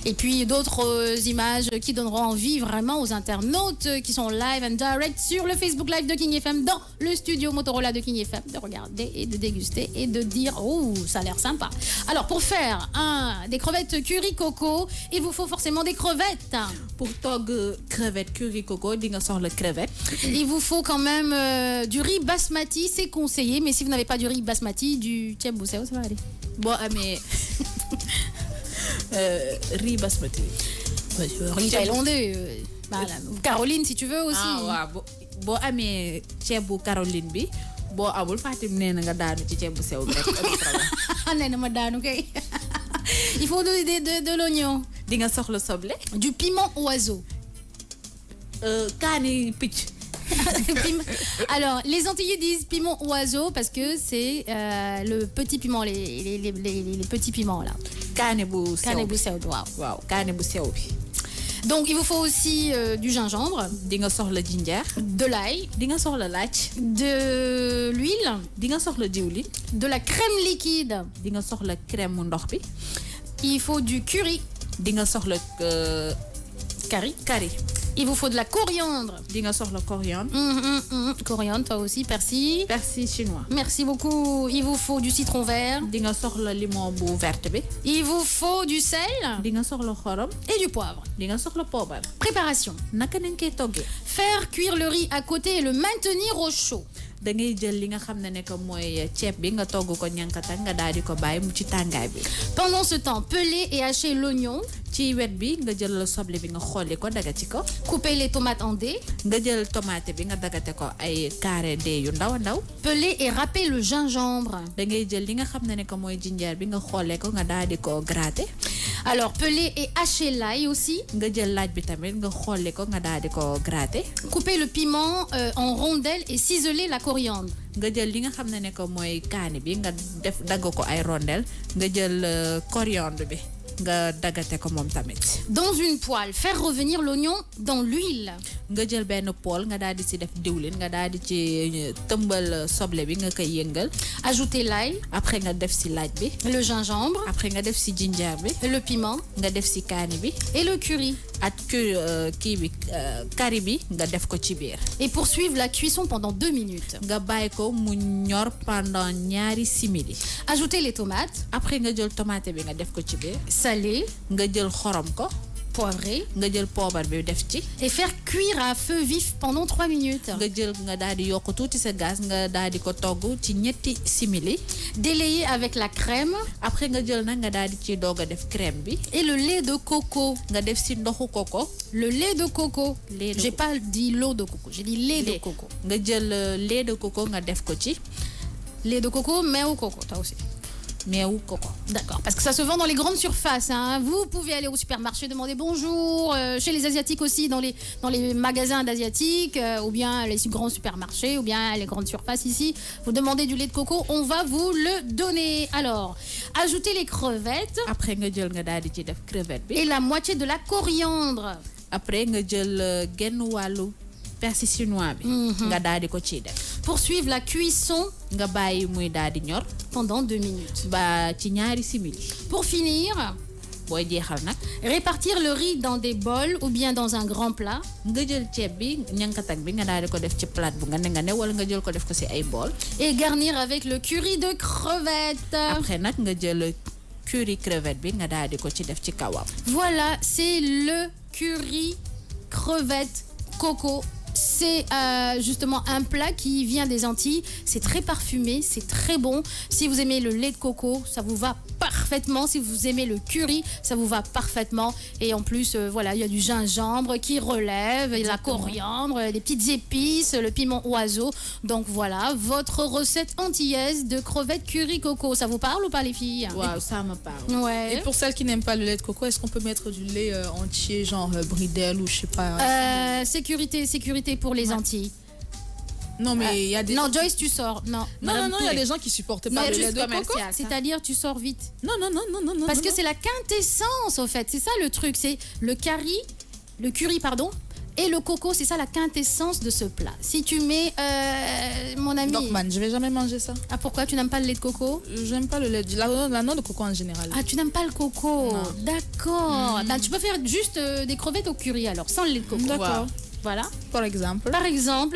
Et puis d'autres images qui donneront envie vraiment aux internautes qui sont live and direct sur le Facebook Live de King FM, dans le studio Motorola de King FM, de regarder et de déguster et de dire « Oh, ça a l'air sympa ». Alors, pour faire des crevettes curry coco, il vous faut forcément des crevettes. Pour togg crevettes curry coco, dinga soxla crevette. Il vous faut quand même du riz basmati, c'est conseillé, mais si vous n'avez pas du riz basmati, du thiep bousseo, ça va aller. Bon, mais... riz basmati. Riz thaïlandais. Voilà. Caroline, si tu veux aussi. Ah, ouais. Bon, mais ceebu Caroline bi. Bon, abul Fatim nee na nga daanu ci ceebu sew bi rek. Nee na ma daanu kay. Il faut de l'oignon. Di nga soxla soble. Du piment oiseau. Kaani picc. Alors, les Antillais disent piment oiseau parce que c'est le petit piment, les petits piments là. Kaane bu sew. Waaw. Kaane bu sew bi. Donc, il vous faut aussi du gingembre. Di nga soxla ginger. De l'ail. Di nga soxla laaj. De l'huile. Di nga soxla diwlin. De la crème liquide. Di nga soxla crème mu ndox bi. Il faut du curry. Di nga soxla curry. Il vous faut de la coriandre. Di nga soxla coriandre. Coriandre, toi aussi, persil. Persil chinois. Merci beaucoup. Il vous faut du citron vert. Di nga soxla limon bu verte bi. Il vous faut du sel. Di nga soxla xorom. Et du poivre. Di nga soxla poobar. Préparation. Naka nañ koy toggee. Faire cuire le riz à côté et le maintenir au chaud. Da ngay jël li nga xam ne que mooy ceeb bi nga togg ko ñankata nga daal di ko bàyyi mu ci tàngaay bi. Pendant ce temps, peler et hacher l'oignon. ci wet bi nga jël soble bi nga xolli ko dagati ko. Couper les tomates en dés. nga jël tomate bi nga dagate ko ay carré dés yu ndaw ndaw. Peler et râper le gingembre. da ngay jël li nga xam ne que mooy ginger bi nga xollee ko nga daal di ko gratter. Alors, peler et hacher l'ail aussi. nga jël laaj bi tamit nga xolli ko nga daal di ko gratter. Couper le piment en rondelles et ciseler la coriandre. nga jël li nga xam ne que mooy kaani bi nga def dagg ko ay rondelles nga jël coriandre bi nga dagate ko moom tamit. Dans une poêle, faire revenir l'oignon dans l'huile. nga jël benn poêle nga daal di ci def diwlin nga daal di ci tëmbal soble bi nga koy yëngal. Ajouter l'ail. après nga def ci laaj bi. Le gingembre. après nga def ci ginger bi. Le piment. nga def ci kaani bi. Et le curry. ak kii bi curry bi nga def ko ci biir. Et poursuivre la cuisson pendant 2 minutes. nga bàyyi ko mu ñor pendant ñaari simili. Ajouter les tomates. après nga jël tomate bi nga def ko ci biir. Salé. nga jël xorom ko. Poivré. nga jël poobar bi def ci. Et faire cuire à feu vif pendant 3 minutes. nga jël nga daal di yokk tuuti sa gaz nga daal di ko togg ci ñetti simili. Délayer avec la crème. après nga jël nag nga daal di ci doog a def crème bi. Et le lait de coco. nga def ci ndoxu coco. Le lait de coco. J'ai pas dit l'eau de coco, j'ai dit lait de coco. nga jël lait de coco nga def ko ci. Lait de coco, mais au coco, toi aussi. meewu coco. D'accord, parce que ça se vend dans les grandes surfaces. Hein. Vous pouvez aller au supermarché, demander bonjour. Chez les Asiatiques aussi, dans les magasins d'Asiatiques, ou bien les grands supermarchés, ou bien les grandes surfaces ici. Vous demandez du lait de coco, on va vous le donner. Alors, ajoutez les crevettes. Après, nga jël nga daal di ci def crevette bi. Et la moitié de la coriandre. Après, nga jël genn wàllu persil chinois bi nga daal di ko ciy def. Poursuivre la cuisson nga bàyyi muy daal di ñor pendant 2 minutes. ba ci ñaari simili. Pour finir, booy jeexal nag répartir le riz dans des bols ou bien dans un grand plat. nga jël ceeb bi ñankatak bi nga daal di ko def ci plate bu nga ne wala nga jël ko def ko ci ay bool. Et garnir avec le curry de crevettes. Après nag nga jël curry crevette bi nga daal di ko ci def ci kawam. Voilà, c'est le curry crevette coco. C'est justement un plat qui vient des Antilles. C'est très parfumé, c'est très bon. Si vous aimez le lait de coco, ça vous va parfaitement. Si vous aimez le curry, ça vous va parfaitement. Et en plus, voilà, il y a du gingembre qui relève, la coriandre, des petites épices, le piment oiseau. Donc voilà, votre recette antillaise de crevettes curry coco. Ça vous parle ou pas, les filles? Wow, ça me parle. Ouais. Et pour celles qui n'aiment pas le lait de coco, est-ce qu'on peut mettre du lait entier, genre bridel ou je sais pas? Sécurité pour les Antilles. Non, mais il y a des... Non, Joyce, tu sors. Non, il y a des gens qui supportent pas le lait de coco. C'est-à-dire, tu sors vite. Non. Parce que c'est la quintessence, au fait. C'est ça le truc. C'est le curry, pardon, et le coco. C'est ça la quintessence de ce plat. Si tu mets, mon ami... Donc, man, je vais jamais manger ça. Ah, pourquoi? Tu n'aimes pas le lait de coco? J'aime pas le lait, la noix de coco en général. Ah, tu n'aimes pas le coco? Non. D'accord. Ben, tu peux faire juste des crevettes au curry, alors, sans le lait de coco. D'accord. Voilà. Par exemple,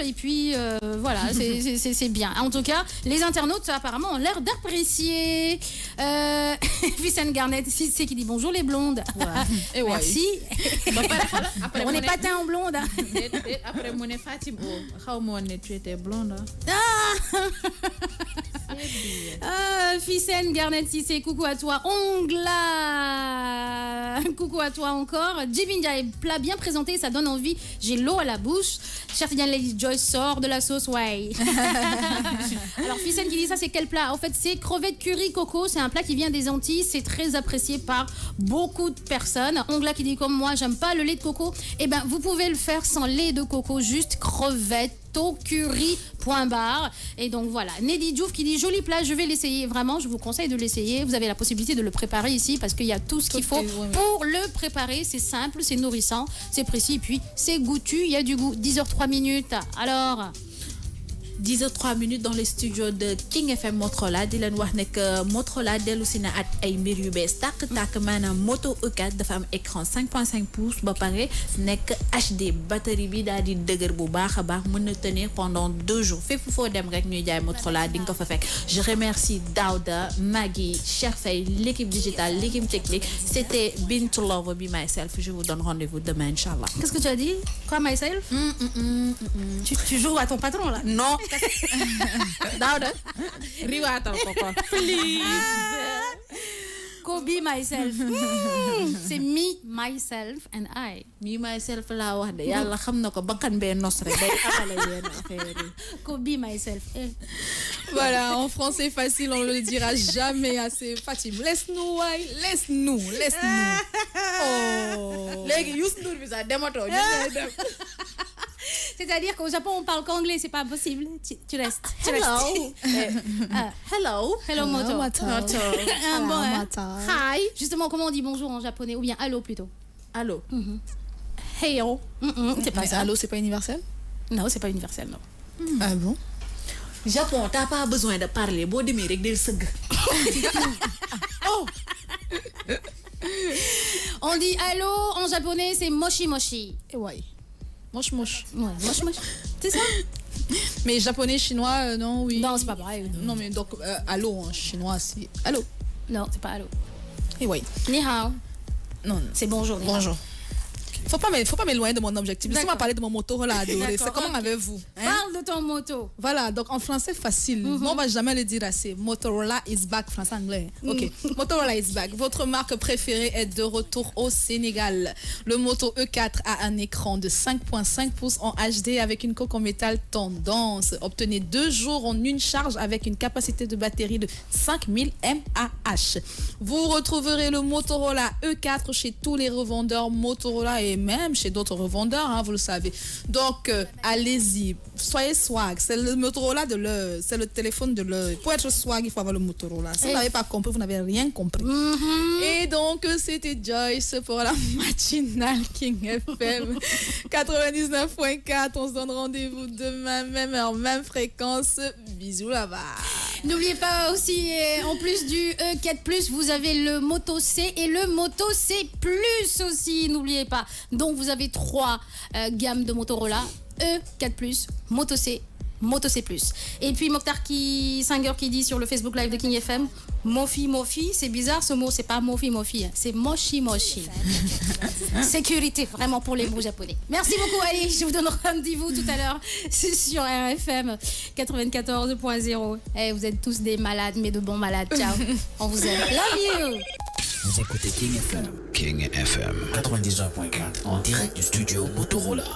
et puis voilà, c'est bien. En tout cas, les internautes apparemment ont l'air d'apprécier. Vicente Garnett, c'est qui dit bonjour les blondes. Et ouais. Merci. Après, on n'est pas teint en blonde. Après mon Fatim, tu étais blonde. Vicente Garnett, c'est coucou à toi. Ongla, coucou à toi encore. Jibinja est plat bien présenté, ça donne envie. J'ai l'eau à la bouche. Chère Lady Joyce sort de la sauce, ouais. Alors, Ficène qui dit ça, c'est quel plat? En fait, c'est crevettes curry coco. C'est un plat qui vient des Antilles. C'est très apprécié par beaucoup de personnes. Ongla qui dit comme moi, j'aime pas le lait de coco. Eh ben, vous pouvez le faire sans lait de coco, juste crevettes au curry, point barre. Et donc voilà, Neddy Diouf qui dit joli plat, je vais l'essayer. Vraiment, je vous conseille de l'essayer. Vous avez la possibilité de le préparer ici parce qu'il y a tout ce qu'il faut pour le préparer. C'est simple, c'est nourrissant, c'est précis et puis c'est goûtu, il y a du goût. 10h03 minutes. Alors 10h03 minutes dans les studios de King FM Motorola di leen wax ne que Motorola dellu si na at ay mbir yu bees tàkk maanaam Moto E4 dafa am écran 5.5 pouces ba pare nekk HD batterie bi daal di dëgër bu baax a baax mën na tenir pendant 2 jours fépp foo dem rek ñuy jaay Motorola di nga ko fa fekk. Je remercie Daouda, Maggie, Cheikh Faye, l'équipe digitale, l'équipe technique. C'était Bintou Love Be Myself. Je vous donne rendez-vous demain, Inch'Allah. Qu'est-ce que tu as dit? Quoi, myself? Tu joues à ton patron là? Non. Daouda, riwaatal ko kon. Please. Go be myself. C'est me, myself and I. Me, myself laa wax de yàlla xam na ko bakkan bee nos rek day amale yenn affaire yi. Go be myself. Voilà, en français facile, on le dira jamais assez. Fatim, laisse-nous. Oh. Léegi Youssou Ndour bi sax dematoo ñu ngay dem. C'est-à-dire qu'au Japon, on parle qu'anglais, c'est pas possible. Tu restes. Hello. Hello, Moto. Moto. Bon, hein. Hi. Justement, comment on dit bonjour en japonais? Ou bien allô plutôt? Allô. Heyo. C'est pas ça. Allô, c'est pas universel? Non, c'est pas universel, non. Ah bon? Japon, t'as pas besoin de parler. Boo demee rek del sëgg. Oh. On dit allô en japonais, c'est moshi moshi. Et ouais. Moche. Ouais, moshi moshi. C'est ça? Mais japonais, chinois, non, oui. Non, c'est pas pareil. Non, mais donc, allô en chinois, c'est allô. Non, c'est pas allô. Et ouais. Ni hao. Non. C'est bonjour. Bonjour. Faut pas m'éloigner de mon objectif. Laissez-moi parler de mon Motorola adoré. C'est comment avec vous? Parle de ton moto. Voilà, donc en français facile. Moi, on va jamais le dire assez. Motorola is back, français-anglais. Ok. Motorola is back. Votre marque préférée est de retour au Sénégal. Le Moto E4 a un écran de 5.5 pouces en HD avec une coque en métal tendance. Obtenez 2 jours en une charge avec une capacité de batterie de 5000 mAh. Vous retrouverez le Motorola E4 chez tous les revendeurs Motorola et mêmes chez d'autres revendeurs, hein, vous le savez. Donc, allez-y, soyez swag. C'est le Motorola de l'heure, c'est le téléphone de l'heure. Pour être swag, il faut avoir le Motorola. Si vous n'avez pas compris, vous n'avez rien compris. Et donc, c'était Joyce pour la matinale King FM 99.4. On se donne rendez-vous demain, même heure, même fréquence. Bisous là-bas. N'oubliez pas aussi, en plus du E4+, vous avez le Moto C et le Moto C Plus aussi, n'oubliez pas. Donc vous avez 3 gammes de Motorola, E4+, Moto C, Moto C+. Et puis Mokhtar Singer qui dit sur le Facebook Live de King FM, Mofi, c'est bizarre ce mot, c'est pas Mofi, c'est Moshi. Sécurité, vraiment pour les mots japonais. Merci beaucoup, allez, je vous donne rendez-vous tout à l'heure sur RFM 94.0. Hey, vous êtes tous des malades, mais de bons malades, ciao. On vous aime. Love you. Vous écoutez King FM. King FM 99.4 en direct du studio Motorola.